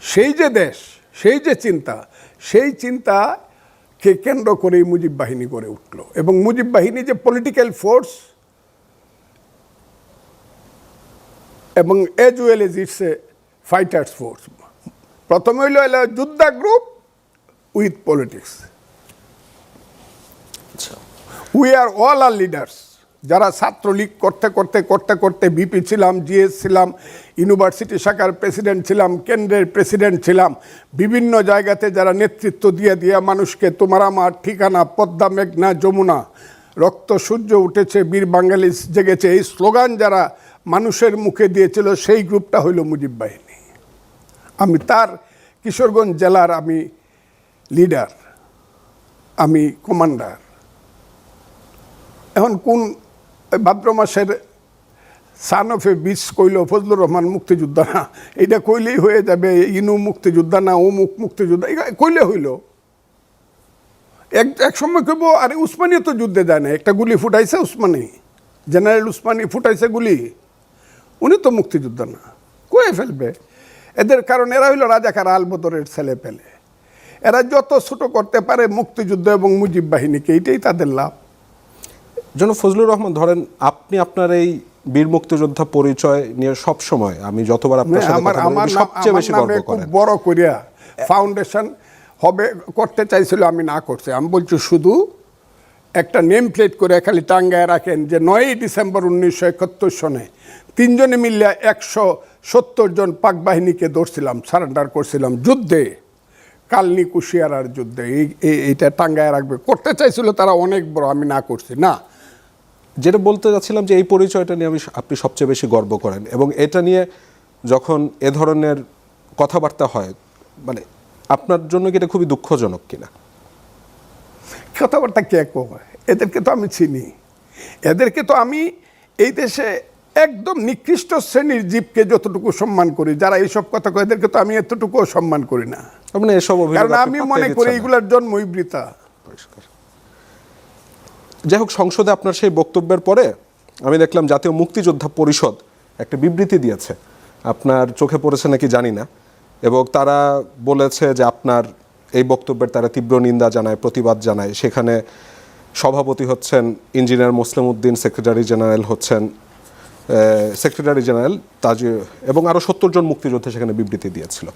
সেই যে দেশ, সেই যে চিন্তা, সেই চিন্তাকে কেন্দ্র করেই মুজিব বাহিনী গড়ে উঠল। এবং মুজিব বাহিনী যে পলিটিক্যাল ফোর্স, এবং as well as it's a fighters force. প্রথমে হইল যোদ্ধা গ্রুপ উইথ পলিটিক্স। আচ্ছা, we are all are leaders. যারা ছাত্রলীগ করতে করতে করতে করতে বিপি ছিলাম, জিএস ছিলাম, ইউনিভার্সিটি শাখার প্রেসিডেন্ট ছিলাম, কেন্দ্রের প্রেসিডেন্ট ছিলাম, বিভিন্ন জায়গাতে যারা নেতৃত্ব দিয়ে দিয়ে মানুষকে তোমার আমার ঠিকানা পদ্মা মেঘনা যমুনা, রক্ত সূর্য উঠেছে বীর বাঙালি জেগেছে, এই স্লোগান যারা মানুষের মুখে দিয়েছিল, সেই গ্রুপটা হইল মুজিব বাহিনী। আমি তার কিশোরগঞ্জ জেলার আমি লিডার, আমি কমান্ডার। এখন কোন ভাদ্র মাসের সান অফ এ বিচ কইল ফজলুর রহমান মুক্তিযোদ্ধা না, এটা কইলেই হয়ে যাবে ইনু মুক্তিযোদ্ধা না অমুক মুক্তিযোদ্ধা, কইলে হইল। এক সময় কইব আরে উসমানীও তো যুদ্ধে যায় না, একটা গুলি ফুটাইছে উসমানী, জেনারেল উসমানী ফুটাইছে গুলি, উনি তো মুক্তিযোদ্ধা না, কয়ে ফেলবে। এদের কারণ এরা হইল রাজাকার আলবদরের ছেলে পেলে, এরা যত ছোট করতে পারে মুক্তিযুদ্ধ এবং মুজিব বাহিনীকে, এইটাই তাদের লাভ। জনাব ফজলুর রহমান, ধরেন আপনি আপনার এই বীর মুক্তিযোদ্ধা পরিচয় নিয়ে সব সময় আমি যতবার আপনার সাথে কথা বলি সবচেয়ে বেশি গর্ব করেন। বড় করিয়া ফাউন্ডেশন হবে করতে চাইছিল, আমি না করছি। আমি বলছি শুধু একটা নেম প্লেট করে খালি টাঙ্গায় রাখেন যে 9ই ডিসেম্বর 1971 সনে 3 জনে মিলে 170 জন পাক বাহিনীকে ধরছিলাম, সারেন্ডার করছিলাম যুদ্ধে, কালনি কুশিয়ারার যুদ্ধে। এইটা টাঙ্গায় রাখবে করতে চাইছিল তারা, অনেক বড়, আমি না করছি না। যেটা বলতে যাচ্ছিলাম যে এই পরিচয়টা নিয়ে আপনি সবচেয়ে বেশি গর্ব করেন, এবং এটা নিয়ে যখন এ ধরনের কথাবার্তা হয়, মানে আপনার জন্য কি এটা খুবই দুঃখজনক কিনা? কথাবার্তা কে কয়? এদেরকে তো আমি চিনি, এদেরকে তো আমি এই দেশে একদম নিকৃষ্ট শ্রেণীর জীবকে যতটুকু সম্মান করি, যারা এইসব কথা কয় এদেরকে তো আমি এতটুকুও সম্মান করি না। মানে এসব কারণ আমি মনে করি এইগুলার জন্মই বৃথা। যাই হোক, সংসদে আপনার সেই বক্তব্যের পরে আমি দেখলাম জাতীয় মুক্তিযোদ্ধা পরিষদ একটা বিবৃতি দিয়েছে, আপনার চোখে পড়েছে নাকি জানি না, এবং তারা বলেছে যে আপনার এই বক্তব্যের তারা তীব্র নিন্দা জানায়, প্রতিবাদ জানায়। সেখানে সভাপতি হচ্ছেন ইঞ্জিনিয়ার মুসলিম উদ্দিন, সেক্রেটারি জেনারেল তাজ, এবং আরও 70 জন মুক্তিযোদ্ধা সেখানে বিবৃতি দিয়েছিল।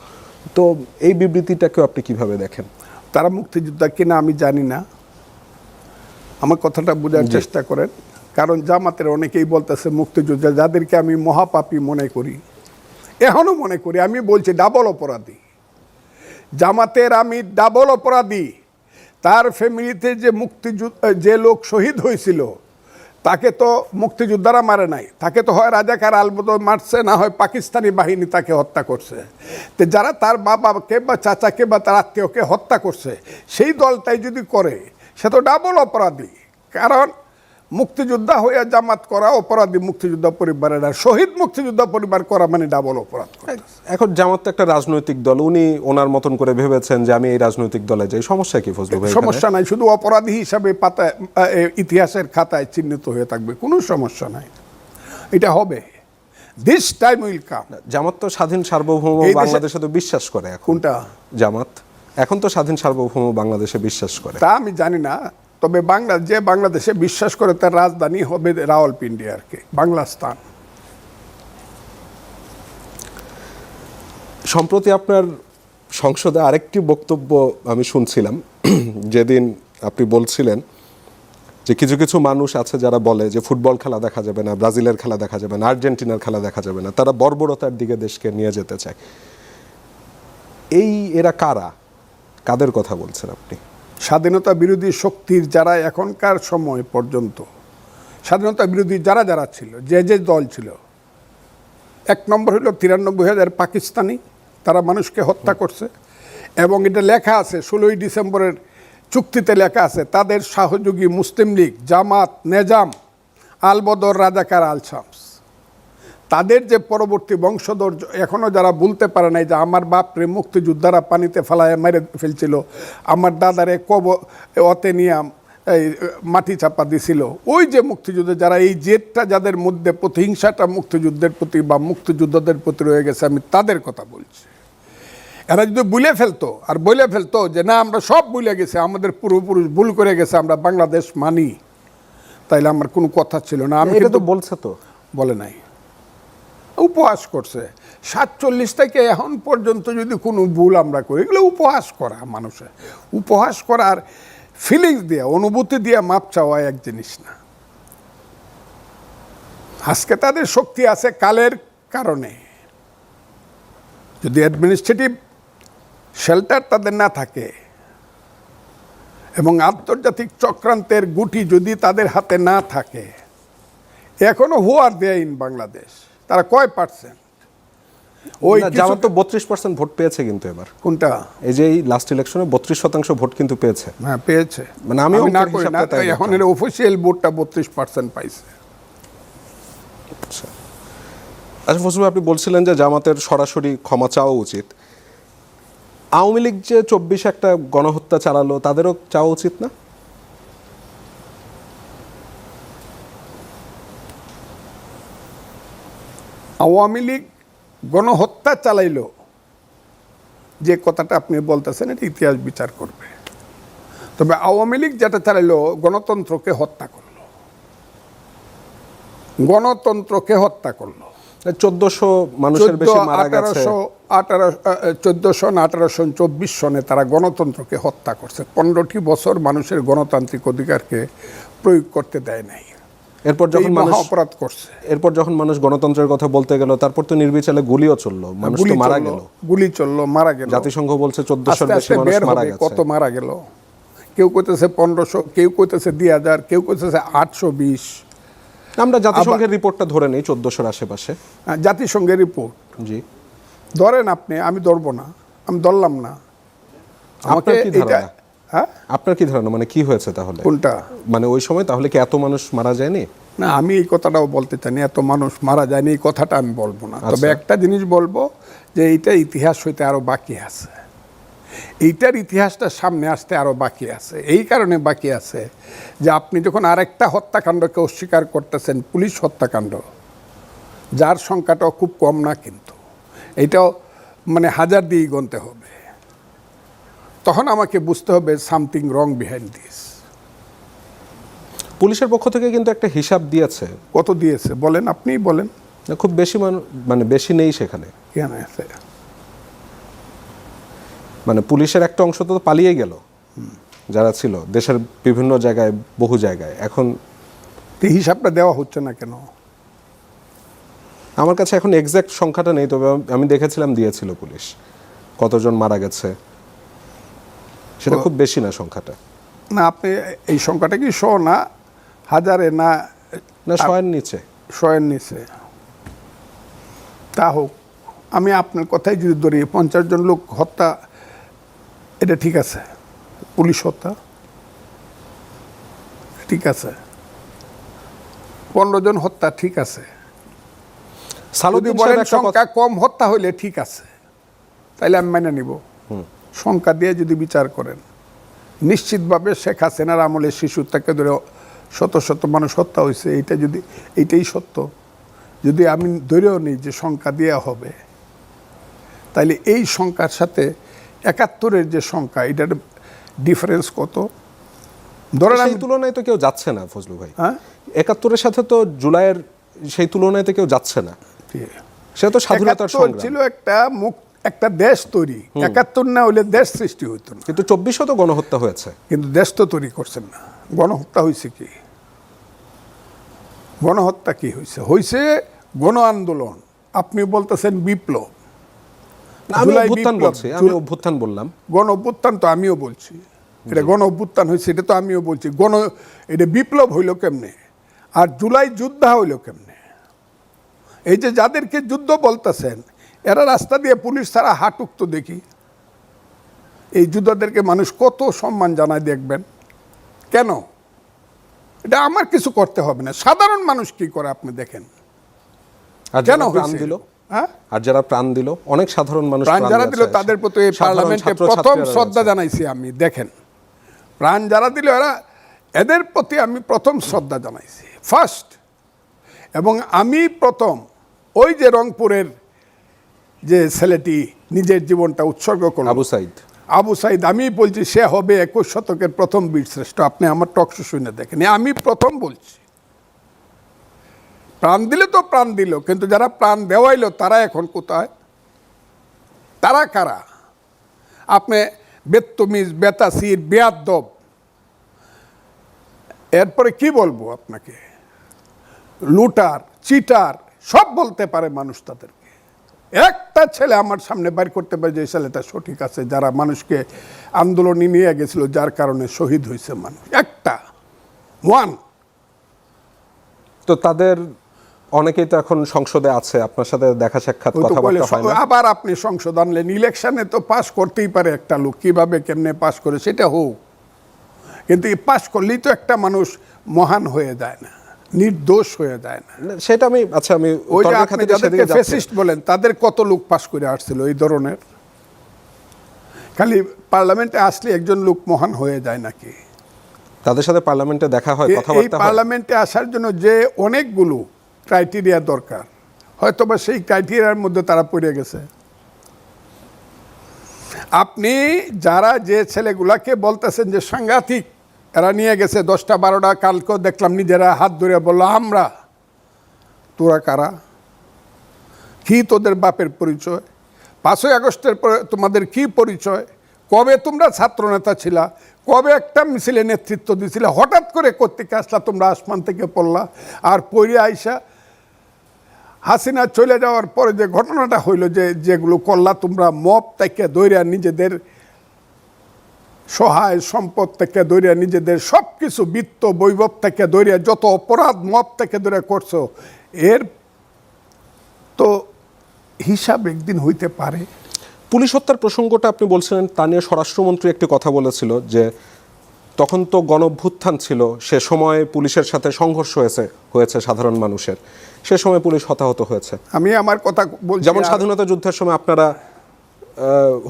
তো এই বিবৃতিটাকেও আপনি কিভাবে দেখেন? তারা মুক্তিযোদ্ধা কিনা আমি জানি না, আমার কথাটা বোঝার চেষ্টা করেন। কারণ জামাতের অনেকেই বলতেছে মুক্তিযোদ্ধা, যাদেরকে আমি মহাপাপী মনে করি, এখনও মনে করি। আমি বলছি ডাবল অপরাধী, জামাতের আমি ডাবল অপরাধী। তার ফ্যামিলিতে যে যে লোক শহীদ হয়েছিল তাকে তো মুক্তিযোদ্ধারা মারে নাই, তাকে তো হয় রাজাকার আলবদর মারছে, না হয় পাকিস্তানি বাহিনী তাকে হত্যা করছে। তো যারা তার বাবাকে বা চাচাকে বা তার আত্মীয়কে হত্যা করছে, সেই দলটাই যদি করে সে তো ডাবল অপরাধী। কারণ মুক্তিযোদ্ধা হইয়া জামাত করা অপরাধী মুক্তিযোদ্ধা পরিবারের, আর শহীদ মুক্তিযোদ্ধা পরিবার করা মানে ডাবল অপরাধ। এখন জামাত তো একটা রাজনৈতিক দল, উনি ওনার মতন করে ভেবেছেন যে আমি এই রাজনৈতিক দলে যাই, সমস্যা কি ফজলু ভাই? সমস্যা নাই, শুধু অপরাধী হিসাবে পাতায় ইতিহাসের খাতায় চিহ্নিত হয়ে থাকবে, কোনো সমস্যা নাই, এটা হবে। This time will come. Jamaat তো স্বাধীন সার্বভৌম বাংলাদেশে তো বিশ্বাস করে। কোনটা জামাত? এখন তো স্বাধীন সার্বভৌম বাংলাদেশে বিশ্বাস করে। তা আমি জানি না, তবে যে বাংলাদেশে বিশ্বাস করে তার রাজধানী হবে রাওয়ালপিন্ডি, আর কি বাংলা স্থান। সম্প্রতি আপনার সংসদে আরেকটি বক্তব্য আমি শুনছিলাম, যেদিন আপনি বলছিলেন যে কিছু কিছু মানুষ আছে যারা বলে যে ফুটবল খেলা দেখা যাবে না, ব্রাজিলের খেলা দেখা যাবে না, আর্জেন্টিনার খেলা দেখা যাবে না, তারা বর্বরতার দিকে দেশকে নিয়ে যেতে চায়। এরা কারা? কাদের কথা বলছেন আপনি? স্বাধীনতা বিরোধী শক্তির যারা এখনকার সময় পর্যন্ত স্বাধীনতা বিরোধী যারা যারা ছিল, যে দল ছিল, 1 নম্বর হলো 93,000 পাকিস্তানি, তারা মানুষকে হত্যা করছে, এবং এটা লেখা আছে 16ই ডিসেম্বরের চুক্তিতে লেখা আছে, তাদের সহযোগী মুসলিম লীগ, জামাত, নেজাম, আলবদর, রাজাকার, আল শামস, তাদের যে পরবর্তী বংশধর এখনও যারা বলতে পারে নাই যে আমার বাপরে মুক্তিযোদ্ধারা পানিতে ফেলায় মেরে ফেলছিল, আমার দাদারে অতে নিয়ে এই মাটি চাপা দিছিল, ওই যে মুক্তিযুদ্ধে যারা এই জেদটা যাদের মধ্যে প্রতিহিংসাটা মুক্তিযুদ্ধের প্রতি বা মুক্তিযোদ্ধাদের প্রতি রয়ে গেছে, আমি তাদের কথা বলছি। এরা যদি বলে ফেলতো যে না আমরা সব ভুলে গেছি, আমাদের পূর্বপুরুষ ভুল করে গেছে, আমরা বাংলাদেশ মানি, তাইলে আমার কোনো কথা ছিল না। আমি এটা তো বলছে, তো বলে নাই, উপহাস করছে 47 থেকে এখন পর্যন্ত। যদি কোনো ভুল আমরা করি, এগুলো উপহাস করা, মানুষের উপহাস করার ফিলিংস দিয়ে, অনুভূতি দিয়ে মাপ চাওয়া এক জিনিস না। আজকে তাদের শক্তি আছে কালের কারণে। যদি অ্যাডমিনিস্ট্রেটিভ শেল্টার তাদের না থাকে এবং আন্তর্জাতিক চক্রান্তের গুটি যদি তাদের হাতে না থাকে, এখনো হু আর দেয় ইন বাংলাদেশ, তারা কয় পার্সেন্ট? ওই জামাত তো 32% ভোট পেয়েছে কিন্তু এবার। কোনটা? এই যে এই লাস্ট ইলেকশনে 32% ভোট কিন্তু পেয়েছে। হ্যাঁ পেয়েছে, মানে আমি না করি না, এখন এর অফিসিয়াল ভোটটা 32% পাইছে। আচ্ছা ফজলুল, আপনি বলছিলেন যে জামাতের সরাসরি ক্ষমা চাওয়া উচিত। আওয়ামী লীগ যে 24 একটা গণহত্যা চালালো, তাদেরও চাওয়া উচিত না? আওয়ামী লীগ গণহত্যা চালাইলো, যে কথাটা আপনি বলতেছেন এটা ইতিহাস বিচার করবে। তবে আওয়ামী লীগ যেটা চালাইলো, গণতন্ত্রকে হত্যা করলো, গণতন্ত্রকে হত্যা করলো। 1400 মানুষের বেশি মারা গেছে। 1824 সনে তারা গণতন্ত্রকে হত্যা করছে। 15টি বছর মানুষের গণতান্ত্রিক অধিকারকে প্রয়োগ করতে দেয় নাই। এরপর যখন মানুষ অপরাধ করছে, এরপর যখন মানুষ গণতন্ত্রের কথা বলতে গেল, তারপর তো নির্বিচারে গুলিও চললো, মানুষ তো মারা গেল। গুলি চললো, মারা গেল। জাতিসংঘ বলছে 1400-এর বেশি মানুষ মারা গেছে। কত মারা গেল? কেউ কইতেছে 1500, কেউ কইতেছে 2000, কেউ কইতেছে 820। আমরা জাতিসংঘের রিপোর্টটা ধরে নেই 1400-এর আশেপাশে। জাতিসংঘের রিপোর্ট জি ধরেন আপনি, আমি ধরবো না, আমি ধরলাম না। আমাকে আপনার কি ধারণা? হ্যাঁ, আপনার কি ধারণা, মানে কি হয়েছে তাহলে? কোনটা? মানে ওই সময় তাহলে কি এত মানুষ মারা যায়নি? না, আমি এই কথাটাও বলতে চাই না, এত মানুষ মারা যায়নি এই কথাটা আমি বলবো না। তবে আচ্ছা। একটা জিনিস বলবো যে এইটা ইতিহাস হইতে আরো বাকি আছে, এইটার ইতিহাসটা সামনে আসতে আরো বাকি আছে। এই কারণে বাকি আছে যে আপনি যখন আরেকটা হত্যাকাণ্ডকে অস্বীকার করতেছেন, পুলিশ হত্যাকাণ্ড, যার সংখ্যাটাও খুব কম না, কিন্তু এইটাও মানে হাজার দিয়েই গণতে হবে, তখন আমাকে বুঝতে হবে সামথিং রং বিহাইন্ড দিস। পুলিশের পক্ষ থেকে কিন্তু একটা হিসাব দিয়েছে। কত দিয়েছে বলেন, আপনিই বলেন। খুব বেশি মানে বেশি নেই সেখানে। কেন আছে? মানে পুলিশের একটা অংশ তো পালিয়ে গেল, যারা ছিল দেশের বিভিন্ন জায়গায়, বহু জায়গায়। এখন এই হিসাবটা দেওয়া হচ্ছে না কেন? আমার কাছে এখন এক্সাক্ট সংখ্যাটা নেই, তবে আমি দেখেছিলাম দিয়েছিল পুলিশ কতজন মারা গেছে, সেটা খুব বেশি না সংখ্যাটা। না, আপনি এই সংখ্যাটা কি 100 না হাজারে না? না, 100-এর নিচে। 100-এর নিচে। তা হোক, আমি আপনার কথাই যদি ধরি 50 জন লোক হত্যা, এটা ঠিক আছে, পুলিশ হত্যা ঠিক আছে, 15 জন হত্যা ঠিক আছে। যদি বলেন সংখ্যা কম হত্যা হইলে ঠিক আছে, তাইলে আমি মেনে নিব। সংখ্যা দিয়ে যদি বিচার করেন, নিশ্চিতভাবে শেখ হাসিনার আমলে শিশু থেকে ধরে শত শত মানুষ হত্যা হয়েছে, এইটাই সত্য। যদি আমি ধরেও নিই যে সংখ্যা দেওয়া হবে, তাইলে এই সংখ্যার সাথে 71-এর যে সংখ্যা, এটার ডিফারেন্স কত? ধরেন সেই তুলনায় তো কেউ যাচ্ছে না ফজলু ভাই। হ্যাঁ, 71-এর সাথে তো জুলাইয়ের সেই তুলনায় তো কেউ যাচ্ছে না। সেটা তো স্বাধীনতার সংগ্রাম ছিল, একটা দেশ তৈরি। 71 না হইলে দেশ সৃষ্টি হইতো না। কিন্তু 2400 তো গণহত্যা হয়েছে, কিন্তু দেশ তো তৈরি করছেন না। গণহত্যা হয়েছে কি? গণহত্যা কি হয়েছে? হয়েছে গণ আন্দোলন। আপনি বলতেছেন বিপ্লব। আমি অভ্যুত্থান বলছি, আমি অভ্যুত্থান বললাম। গণ অভ্যুত্থান তো আমিও বলছি, এটা গণ অভ্যুত্থান হয়েছে, এটা তো আমিও বলছি। এটা বিপ্লব হইল কেমনে? আর জুলাই যুদ্ধ হইল কেমনে? এই যে যাদেরকে যুদ্ধ বলতেছেন, এরা রাস্তা দিয়ে পুলিশ ছাড়া হাঁটুক তো দেখি। এই যুদ্ধদেরকে মানুষ কত সম্মান জানায় দেখবেন। কেন? এটা আমার কিছু করতে হবে না, সাধারণ মানুষ কি করে আপনি দেখেন। আর কেন প্রাণ দিল, হ্যাঁ, আর যারা প্রাণ দিল, অনেক সাধারণ মানুষ প্রাণ যারা দিল, তাদের প্রতি পার্লামেন্টে প্রথম শ্রদ্ধা জানাইছি আমি। দেখেন, প্রাণ যারা দিল এদের প্রতি আমি প্রথম শ্রদ্ধা জানাইছি, ফার্স্ট। এবং আমি প্রথম ওই যে রংপুরের যে ছেলেটি নিজের জীবনটা উৎসর্গ করল, আবু সাইদ, আমি বলছি সে হবে 21 শতকের প্রথম বীরশ্রেষ্ঠ। আপনি আমার টকশো শুনে দেখেন, আমি প্রথম বলছি। প্রাণ দিলে তো প্রাণ দিল, কিন্তু যারা প্রাণ দেওয়াইলো তারা এখন কোথায়? তারা কারা? আপনি বেত্তমিজ, বেতাসির, বেয়াদ্দব, এরপরে কি বলবো আপনাকে, লুটার চিটার সব বলতে পারে মানুষ তাদেরকে। একটা ছেলে আমার সামনে বাইর করতে পারে যে ছেলেটা সঠিক আছে, যারা মানুষকে আন্দোলনে নিয়ে গেছিল, যার কারণে শহীদ হয়েছে মানুষ, একটা ওয়ান। তো তাদের অনেকেই তো এখন সংসদে আছে, আপনার সাথে দেখা সাক্ষাৎ কথাবার্তা হয় না? আবার আপনি সংসদ আনলেন, ইলেকশনে তো পাস করতেই পারে একটা লোক, কিভাবে কেমনে পাস করে সেটা হোক, কিন্তু পাস করলেই তো একটা মানুষ মহান হয়ে যায় না, নির্দোষ হয়ে যায় না। সেটা আমি আচ্ছা আমি ওই যে তর্কের আপনি খাতিরে যাদেরকে সেদিকে যাচ্ছি। ফ্যাসিস্ট বলেন, তাদের কত লোক পাস করে আসছিল এই ধরনের? খালি পার্লামেন্টে আসলে একজন লোক মহান হয়ে যায় নাকি? তাদের সাথে পার্লামেন্টে দেখা হয়, এই কথাবার্তা হয়? পার্লামেন্টে আসার জন্য যে অনেকগুলো ক্রাইটেরিয়া দরকার, হয়তোবা সেই ক্রাইটেরিয়ার মধ্যে তারা পড়ে গেছে। আপনি যারা যে ছেলেগুলাকে বলতেছেন যে সাংঘাতিক, এরা নিয়ে গেছে 10টা 12টা, কালকেও দেখলাম নিজেরা হাত ধরে বললো আমরা, তোরা কারা, কি তোদের বাপের পরিচয়, 5ই আগস্টের পরে তোমাদের কি পরিচয়, কবে তোমরা ছাত্রনেতা ছিলা, কবে একটা মিছিলে নেতৃত্ব দিয়েছিল, হঠাৎ করে কোত্থেকে আসলা তোমরা, আসমান থেকে পড়লা, আর পড়ে আইসা হাসিনা চলে যাওয়ার পরে যে ঘটনাটা হইলো, যেগুলো করলা তোমরা, মব থেকে দৈরা নিজেদের সহায় সম্পদ থেকে দৈরা নিজেদের সব কিছু বিত্ত বৈভব থেকে দৈরা যত অপরাধ মব থেকে দৈরা করছো, এর তো হিসাব একদিন হইতে পারে। পুলিশ হত্যার প্রসঙ্গটা আপনি বলছিলেন, তা নিয়ে স্বরাষ্ট্রমন্ত্রী একটি কথা বলেছিল যে তখন তো গণঅভ্যুত্থান ছিল, সে সময় পুলিশের সাথে সংঘর্ষ হয়েছে সাধারণ মানুষের, সে সময় পুলিশ হতাহত হয়েছে। আমি আমার কথা বলছি, যেমন স্বাধীনতা যুদ্ধের সময় আপনারা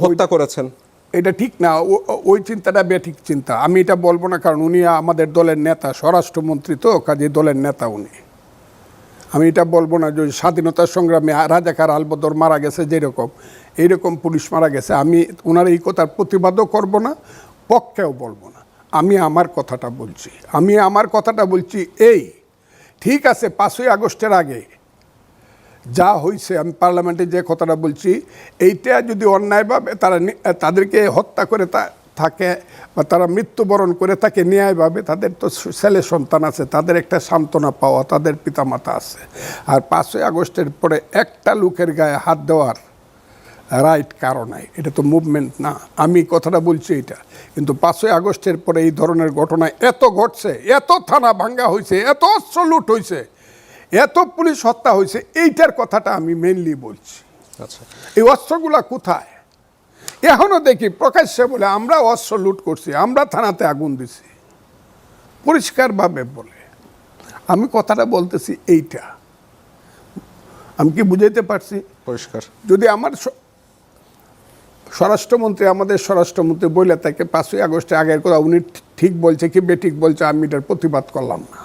হত্যা করেছেন। এটা ঠিক না, ওই চিন্তাটা বেঠিক চিন্তা। আমি এটা বলবো না, কারণ উনি আমাদের দলের নেতা, স্বরাষ্ট্রমন্ত্রী, তো কাজে দলের নেতা উনি। আমি এটা বলবো না যে স্বাধীনতা সংগ্রামে রাজাকার আলবদর মারা গেছে যেরকম, এইরকম পুলিশ মারা গেছে। আমি ওনার এই কথার প্রতিবাদও করব না, পক্ষেও বলবো না। আমি আমার কথাটা বলছি এই, ঠিক আছে 5ই আগস্টের আগে যা হয়েছে, আমি পার্লামেন্টে যে কথাটা বলছি, এইটা যদি অন্যায়ভাবে তাদেরকে হত্যা করে থাকে বা তারা মৃত্যুবরণ করে থাকে ন্যায়ভাবে, তাদের তো ছেলে সন্তান আছে, তাদের একটা সান্ত্বনা পাওয়া, তাদের পিতামাতা আছে। আর 5ই আগস্টের পরে একটা লোকের গায়ে হাত দেওয়ার রাইট কারণ নাই, এটা তো মুভমেন্ট না। আমি কথাটা বলছি এটা, কিন্তু 5ই আগস্টের পরে এই ধরনের ঘটনা এত ঘটছে, এত থানা ভাঙ্গা হয়েছে, এত অস্ত্র লুট হয়েছে, এত পুলিশ হত্যা হয়েছে, এইটার কথাটা আমি মেনলি বলছি। আচ্ছা, এই অস্ত্রগুলা কোথায়? এখনো দেখি প্রকাশ্যে বলে আমরা অস্ত্র লুট করছি, আমরা থানাতে আগুন দিছি, পরিষ্কারভাবে বলে। আমি কথাটা বলতেছি এইটা, আমি কি বুঝাইতে পারছি? পরিষ্কার। যদি আমার আমাদের স্বরাষ্ট্রমন্ত্রী বলে তাকে 5ই আগস্টে আগের কথা উনি ঠিক বলছে কি বেঠিক বলছে, আমি এটার প্রতিবাদ করলাম না,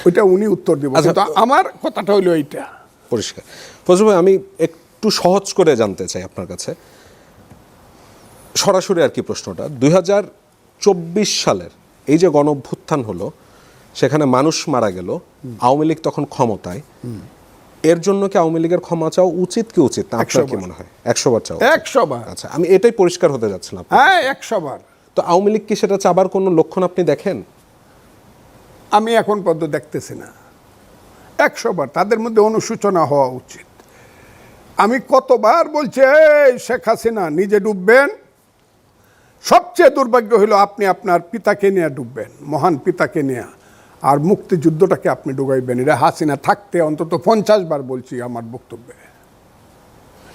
ওইটা উনি উত্তর দেব। কিন্তু আমার কথাটা হইলো এইটা পরিষ্কার। ফজল ভাই, আমি একটু সহজ করে জানতে চাই আপনার কাছে, সরাসরি আর কি প্রশ্নটা, 2024 সালের এই যে গণঅভ্যুত্থান হলো, সেখানে মানুষ মারা গেল, আওয়ামী লীগ তখন ক্ষমতায়, এর জন্য কি আওয়ামী লীগের ক্ষমা চাওয়া উচিত কি উচিত না? আপনার কি মনে হয়? 100 বার চাওয়া? 100 বার। আচ্ছা, আমি এটাই পরিষ্কার হতে যাচ্ছিলাম। হ্যাঁ, 100 বার। তো আওয়ামী লীগ কি সেটা চাবার কোনো লক্ষণ আপনি দেখেন? আমি এখন পর্যন্ত দেখতেছি না। 100 বার তাদের মধ্যে অনুশোচনা হওয়া উচিত। আমি কতবার বলছি, এই শেখ হাসিনা নিজে ডুববেন, সবচেয়ে দুর্ভাগ্য হলো আপনি আপনার পিতাকে নিয়ে ডুববেন, মহান পিতাকে নিয়ে, আর মুক্তিযুদ্ধটাকে আপনি ডুবাইবেন। এটা হাসিনা থাকতে অন্তত 50 বার বলছি আমার বক্তব্যে,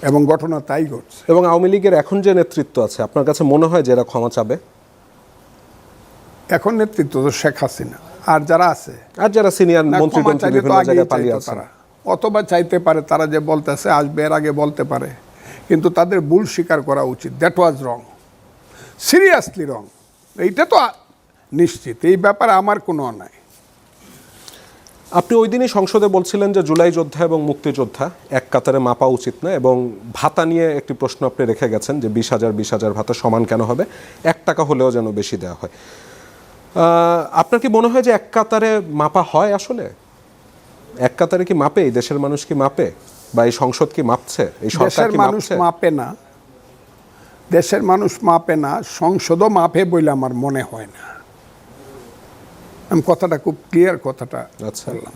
এবং ঘটনা তাই ঘটছে। এবং আওয়ামী লীগের এখন যে নেতৃত্ব আছে, আপনার কাছে মনে হয় যে এরা ক্ষমা চাবে? এখন নেতৃত্ব তো শেখ হাসিনা, আর যারা আছে, আর যারা সিনিয়র মন্ত্রী বিভিন্ন জায়গায় পালিয়ে আছে, তারা অথবা চাইতে পারে, তারা যে বলতেছে আসবে এর আগে বলতে পারে, কিন্তু তাদের ভুল স্বীকার করা উচিত। দ্যাট ওয়াজ রং, সিরিয়াসলি রং, এইটা তো নিশ্চিত। এই ব্যাপারে আমার কোনো অন্যায়। আপনি ওই দিনই সংসদে বলছিলেন যে জুলাই যোদ্ধা এবং মুক্তিযোদ্ধা এক কাতারে মাপা উচিত না, এবং ভাতা নিয়ে একটি প্রশ্ন আপনি রেখে গেছেন যে 20,000 ভাতা সমান কেন হবে, 1 টাকা হলেও যেন বেশি দেওয়া হয়। আপনার কি মনে হয় যে এক কাতারে মাপা হয়? আসলে এক কাতারে কি মাপে? এই দেশের মানুষ কি মাপে, বা এই সংসদ কি মাপছে, এই সরকার কি মাপছে? মাপে না, দেশের মানুষ মাপে না, সংসদও মাপে বলে আমার মনে হয় না। আমি কথাটা খুব ক্লিয়ার কথাটা আচ্ছা। বললাম।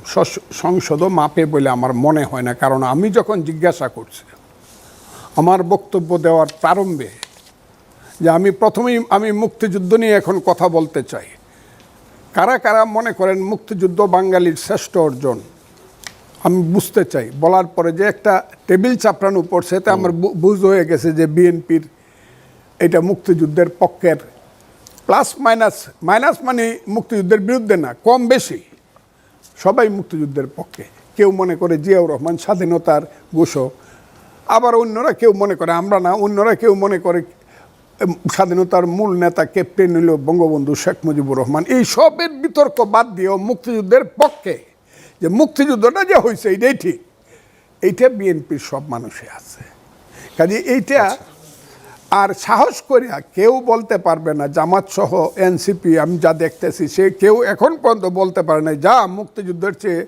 সংসদও মাপে বলে আমার মনে হয় না, কারণ আমি যখন জিজ্ঞাসা করছি আমার বক্তব্য দেওয়ার প্রারম্ভে যে আমি মুক্তিযুদ্ধ নিয়ে এখন কথা বলতে চাই, কারা কারা মনে করেন মুক্তিযুদ্ধ বাঙালির শ্রেষ্ঠ অর্জন, আমি বুঝতে চাই। বলার পরে যে একটা টেবিল চাপড়ানো পড়ছে, সেটা আমার বুঝ হয়ে গেছে যে বিএনপির এটা মুক্তিযুদ্ধের পক্ষের প্লাস মাইনাস মানে মুক্তিযুদ্ধের বিরুদ্ধে না, কম বেশি সবাই মুক্তিযুদ্ধের পক্ষে। কেউ মনে করে জিয়াউর রহমান স্বাধীনতার ঘোষক, আবার অন্যরা কেউ মনে করে আমরা না, অন্যরা কেউ মনে করে স্বাধীনতার মূল নেতা ক্যাপ্টেন হইল বঙ্গবন্ধু শেখ মুজিবুর রহমান। এই সবের বিতর্ক বাদ দিয়েও মুক্তিযুদ্ধের পক্ষে যে মুক্তিযুদ্ধটা যে হয়েছে এইটাই ঠিক, এইটা বিএনপির সব মানুষে আছে। কাজে এইটা আর সাহস করিয়া কেউ বলতে পারবে না, জামাত সহ এনসিপি আমি যা দেখতেছি সে কেউ এখন পর্যন্ত বলতে পারে না যা মুক্তিযুদ্ধের চেয়ে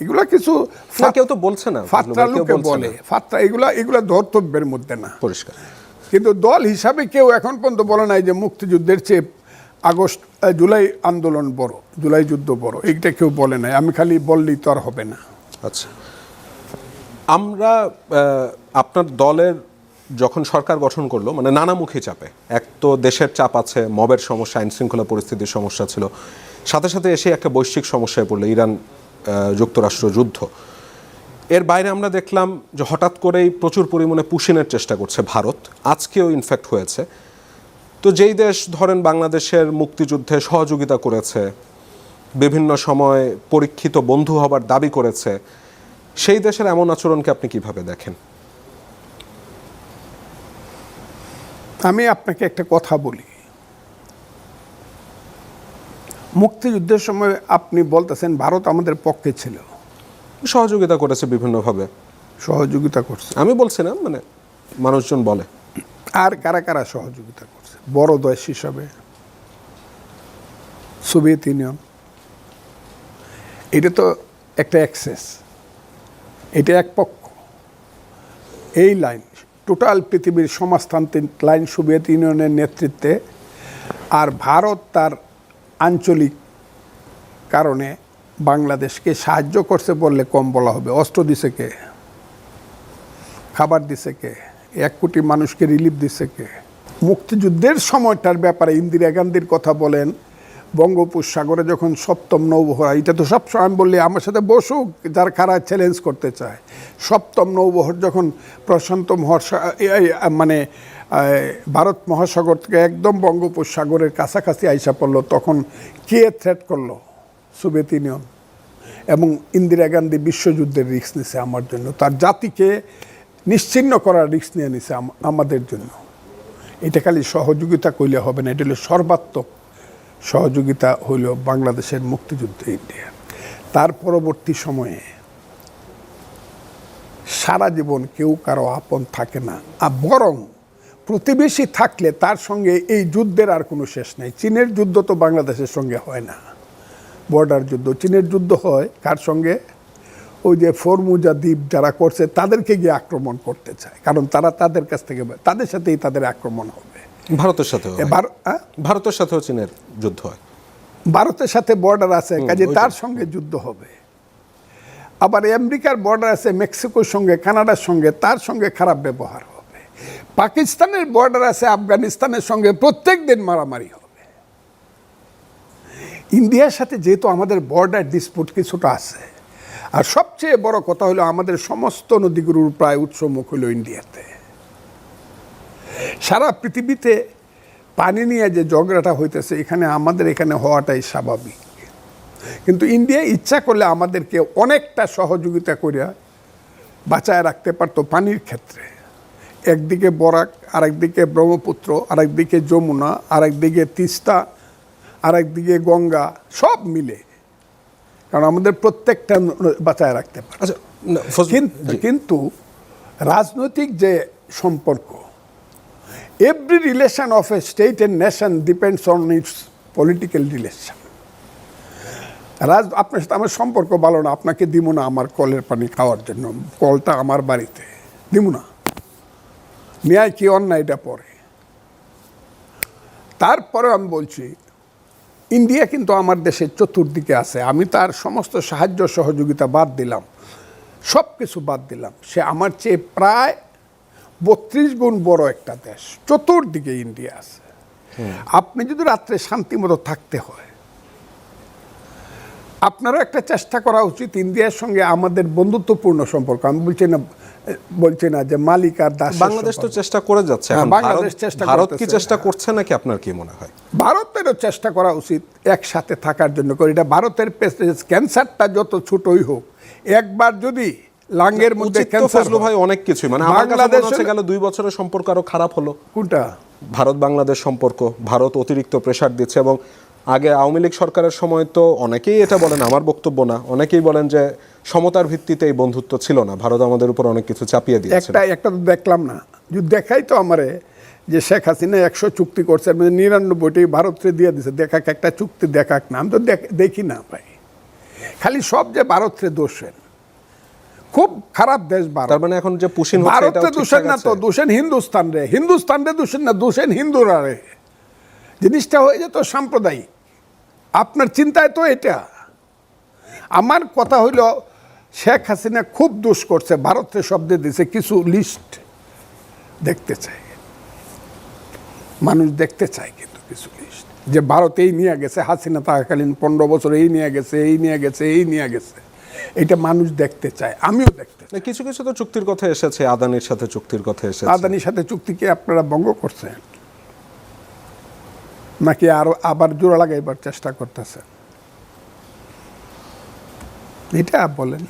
এগুলা কিছু কেউ তো বলছে না, ফাত্রা লোকে বলে, ফাত্রা এগুলা ধর্তব্যের মধ্যে না, পরিষ্কার। কিন্তু দল হিসাবে কেউ এখন পর্যন্ত বলে নাই যে মুক্তিযুদ্ধের চেয়ে জুলাই আন্দোলন বড়, জুলাই যুদ্ধ বড়, এইটা কেউ বলে নাই। আমি খালি বললেই তো আর হবে না। আচ্ছা, আমরা আপনার দলের যখন সরকার গঠন করলো, মানে নানামুখী চাপে, এক তো দেশের চাপ আছে, মবের সমস্যা, আইন শৃঙ্খলা পরিস্থিতির সমস্যা ছিল, সাথে সাথে এসে একটা বৈশ্বিক সমস্যায় পড়লো, ইরান যুক্তরাষ্ট্র যুদ্ধ। এর বাইরে আমরা দেখলাম যে হঠাৎ করেই প্রচুর পরিমাণে পুশিনের চেষ্টা করছে ভারত, আজকেও ইনফ্যাক্ট হয়েছে। তো যেই দেশ ধরেন বাংলাদেশের মুক্তিযুদ্ধে সহযোগিতা করেছে, বিভিন্ন সময় পরীক্ষিত বন্ধু হবার দাবি করেছে, সেই দেশের এমন আচরণকে আপনি কিভাবে দেখেন? আমি আপনাকে একটা কথা বলি, মুক্তিযুদ্ধের সময় আপনি বলতেছেন ভারত আমাদের পক্ষে ছিল, সহযোগিতা করেছে বিভিন্নভাবে, সহযোগিতা করছে, আমি বলছি না, মানে মানুষজন বলে। আর কারা কারা সহযোগিতা করছে? বড় দেশ হিসাবে সোভিয়েত ইউনিয়ন, এটা তো একটা অ্যাক্সেস, এটা এক পক্ষ। এই লাইন টোটাল পৃথিবীর সমাজতান্ত্রিক লাইন সোভিয়েত ইউনিয়নের নেতৃত্বে, আর ভারত তার আঞ্চলিক কারণে বাংলাদেশকে সাহায্য করছে বললে কম বলা হবে। অস্ত্র দিছে কে? খাবার দিছে কে? 1 কোটি মানুষকে রিলিফ দিছে কে? মুক্তিযুদ্ধের সময়টার ব্যাপারে ইন্দিরা গান্ধীর কথা বলেন, বঙ্গোপসাগরে যখন 7ম নৌবহর, এটা তো সবসময় আমি বললি আমার সাথে বসুক যার খারাপ চ্যালেঞ্জ করতে চায়, 7ম নৌবহর যখন প্রশান্ত মানে ভারত মহাসাগর থেকে একদম বঙ্গোপসাগরের কাছাকাছি আইসা পড়লো, তখন কে থ্রেট করলো? Soviet union. এবং ইন্দিরা গান্ধী বিশ্বযুদ্ধের রিস্ক নিছে আমার জন্য, তার জাতিকে নিশ্চিহ্ন করার রিস্ক নিয়ে নিছে আমাদের জন্য। এটা খালি সহযোগিতা কইলে হবে না, এটা হলো সর্বাত্মক সহযোগিতা হইল বাংলাদেশের মুক্তিযুদ্ধে ইন্ডিয়া। তার পরবর্তী সময়ে সারা জীবন কেউ কারো আপন থাকে না, আর বরং প্রতিবেশী থাকলে তার সঙ্গে এই যুদ্ধের আর কোনো শেষ নেই। চীনের যুদ্ধ তো বাংলাদেশের সঙ্গে হয় না, বর্ডার যুদ্ধ। চীনের যুদ্ধ হয় কার সঙ্গে? ওই যে ফরমুজা দ্বীপ যারা করছে তাদেরকে গিয়ে আক্রমণ করতে চায়, কারণ তারা তাদের কাছ থেকে, তাদের সাথেই তাদের আক্রমণ হবে। ভারতের সাথেও ভারতের সাথেও চীনের যুদ্ধ হয়, ভারতের সাথে বর্ডার আছে, কাজে তার সঙ্গে যুদ্ধ হবে। আবার আমেরিকার বর্ডার আছে মেক্সিকোর সঙ্গে, কানাডার সঙ্গে, তার সঙ্গে খারাপ ব্যবহার হবে। পাকিস্তানের বর্ডার আছে আফগানিস্তানের সঙ্গে, প্রত্যেক দিন মারামারি হবে। ইন্ডিয়ার সাথে যেহেতু আমাদের বর্ডার ডিসপুট কিছুটা আছে, আর সবচেয়ে বড় কথা হলো আমাদের সমস্ত নদীগুলোর প্রায় উৎসমুখ হলো ইন্ডিয়াতে। সারা পৃথিবীতে পানি নিয়ে যে ঝগড়াটা হইতেছে আমাদের এখানে হওয়াটাই স্বাভাবিক, কিন্তু ইন্ডিয়া ইচ্ছা করলে আমাদেরকে অনেকটা সহযোগিতা করে বাঁচায় রাখতে পারতো পানির ক্ষেত্রে। একদিকে বরাক, আরেকদিকে ব্রহ্মপুত্র, আরেকদিকে যমুনা, আরেকদিকে তিস্তা, আরেকদিকে গঙ্গা, সব মিলে, কারণ আমাদের প্রত্যেকটা বাঁচায় রাখতে পারে। কিন্তু রাজনৈতিক যে সম্পর্ক, every relation of a state and nation depends on its political relation. আপনার সাথে আমার সম্পর্ক ভালো না, আপনাকে দিব না আমার কলের পানি খাওয়ার জন্য, কলটা আমার বাড়িতে দিব না, ন্যায় কি অন্যায় এটা পরে। তারপরে আমি বলছি ইন্ডিয়া কিন্তু আমার দেশের চতুর্দিকে আছে। আমি তার সমস্ত সাহায্য সহযোগিতা বাদ দিলাম, সব কিছু বাদ দিলাম, সে আমার চেয়ে প্রায় 32 গুণ বড় একটা দেশ। চতুর্দিকে ইন্ডিয়া আছে। আপনি যদি রাত্রে শান্তিমতো থাকতে হয়, আপনারও একটা চেষ্টা করা উচিত ইন্ডিয়ার সঙ্গে আমাদের বন্ধুত্বপূর্ণ সম্পর্ক। আমি বলছি না যে মালিক আর দাস। বাংলাদেশ তো চেষ্টা করে যাচ্ছে, এখন বাংলাদেশ চেষ্টা ভারত কি করতেছে। চেষ্টা করছে নাকি আপনার কি মনে হয়? ভারতেরও চেষ্টা করা উচিত একসাথে থাকার জন্য। এটা ভারতের ক্যান্সারটা যত ছোটই হোক, একবার যদি লাঙ্গের মধ্যে উচিত তো ক্যান্সার ফজলু ভাই অনেক কিছুই, মানে আমার কাছে মনে হচ্ছে গেল 2 বছরের সম্পর্ক আরো খারাপ হলো। কোনটা? ভারত বাংলাদেশ সম্পর্ক। ভারত অতিরিক্ত প্রেসার দিচ্ছে, এবং আগে আওয়ামী লীগ সরকারের সময় তো অনেকেই এটা বলেন, আমার বক্তব্য না, অনেকেই বলেন যে সমতার ভিত্তিতে এই বন্ধুত্ব ছিল না, ভারত আমাদের উপর অনেক কিছু চাপিয়ে দিয়েছে। একটা তো দেখলাম না, যদি দেখাই তো আমারে যে শেখ হাসিনা 100 চুক্তি করছে, 99টি ভারতকে দিয়ে দিছে। দেখাক একটা চুক্তি, দেখাক না, আমি তো দেখি না ভাই। খালি সব যে ভারতের দোষের, খুব খারাপ দেশ ভারত। তার মানে এখন যে পুশিন হচ্ছে এটাও ভারতে দোষের না তো, দোষেন হিন্দুস্তান রে দোষেন না, দোষেন হিন্দুরা রে। জিনিসটা হয়ে যেত সাম্প্রদায়িক। আপনার চিন্তায় তো এটা। আমার কথা হইল শেখ হাসিনা খুব দোষ করছে, ভারতের শব্দে দিছে। কিছু লিস্ট দেখতে চাই, মানুষ দেখতে চায়, কিন্তু কিছু লিস্ট যে ভারত এই নিয়ে গেছে, হাসিনা থাকাকালীন 15 বছর এই নিয়ে গেছে, এই নিয়ে গেছে, এই নিয়ে গেছে, এটা মানুষ দেখতে চায়, আমিও দেখতে চাই। কিছু কিছু তো চুক্তির কথা এসেছে, আদানির সাথে চুক্তির কথা এসেছে। আদানির সাথে চুক্তিকে আপনারা ভঙ্গ করছেন নাকি আবার জোড়া লাগাইবার চেষ্টা করতেছেন? এটা বলেন।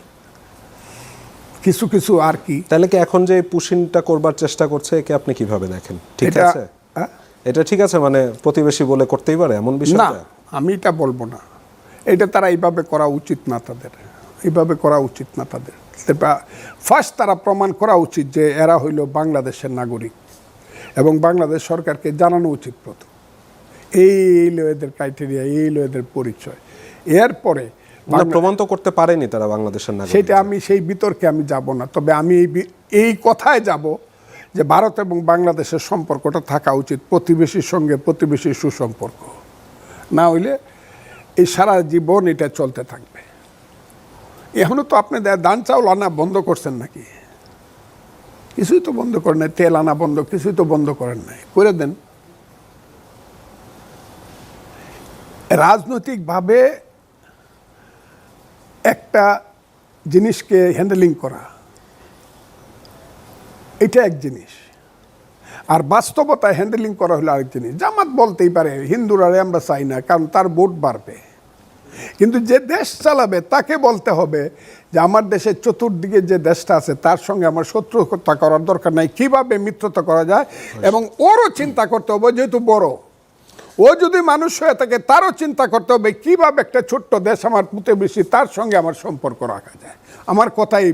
কিছু কিছু আর কি। তাহলে কি এখন যে পুশিনটা করবার চেষ্টা করছে, একে আপনি কিভাবে দেখেন? ঠিক আছে, এটা ঠিক আছে, মানে প্রতিবেশী বলে করতেই পারে এমন বিষয় না? আমি এটা বলবো না। এটা তারা এইভাবে করা উচিত না, তাদের এইভাবে করা উচিত না। তাদের ফার্স্ট তারা প্রমাণ করা উচিত যে এরা হইল বাংলাদেশের নাগরিক, এবং বাংলাদেশ সরকারকে জানানো উচিত প্রথম এই এদের ক্রাইটেরিয়া, এই এদের পরিচয়। এরপরে প্রমাণ তো করতে পারেনি তারা বাংলাদেশের নাগরিক। সেটা আমি সেই বিতর্কে আমি যাব না। তবে আমি এই কথায় যাব যে ভারত এবং বাংলাদেশের সম্পর্কটা থাকা উচিত প্রতিবেশীর সঙ্গে, প্রতিবেশীর সুসম্পর্ক। না হইলে এই সারা জীবন এটা চলতে থাকবে। এখনো তো আপনি ধান চাউল আনা বন্ধ করছেন নাকি? কিছুই তো বন্ধ করেন নাই। তেল আনা বন্ধ, কিছুই তো বন্ধ করেন নাই। করে দেন। রাজনৈতিকভাবে একটা জিনিসকে হ্যান্ডেলিং করা, এটা এক জিনিস, আর বাস্তবতায় হ্যান্ডেলিং করা হলো আরেক জিনিস। জামাত বলতেই পারে হিন্দুরা আমরা চাই না, কারণ তার ভোট বাড়বে। কিন্তু যে দেশ চালাবে তাকে বলতে হবে যে আমার দেশের চতুর্দিকে যে দেশটা আছে তার সঙ্গে আমার শত্রুতা করার দরকার নাই, কিভাবে মিত্রতা করা যায়। এবং ওরও চিন্তা করতে হবে, যেহেতু বড়, ও যদি মানুষ হয়ে থাকে তারও চিন্তা করতে হবে কিভাবে একটা ছোট্ট দেশ আমার প্রতিবেশী, তার সঙ্গে আমার সম্পর্ক রাখা যায়। আমার কথা এই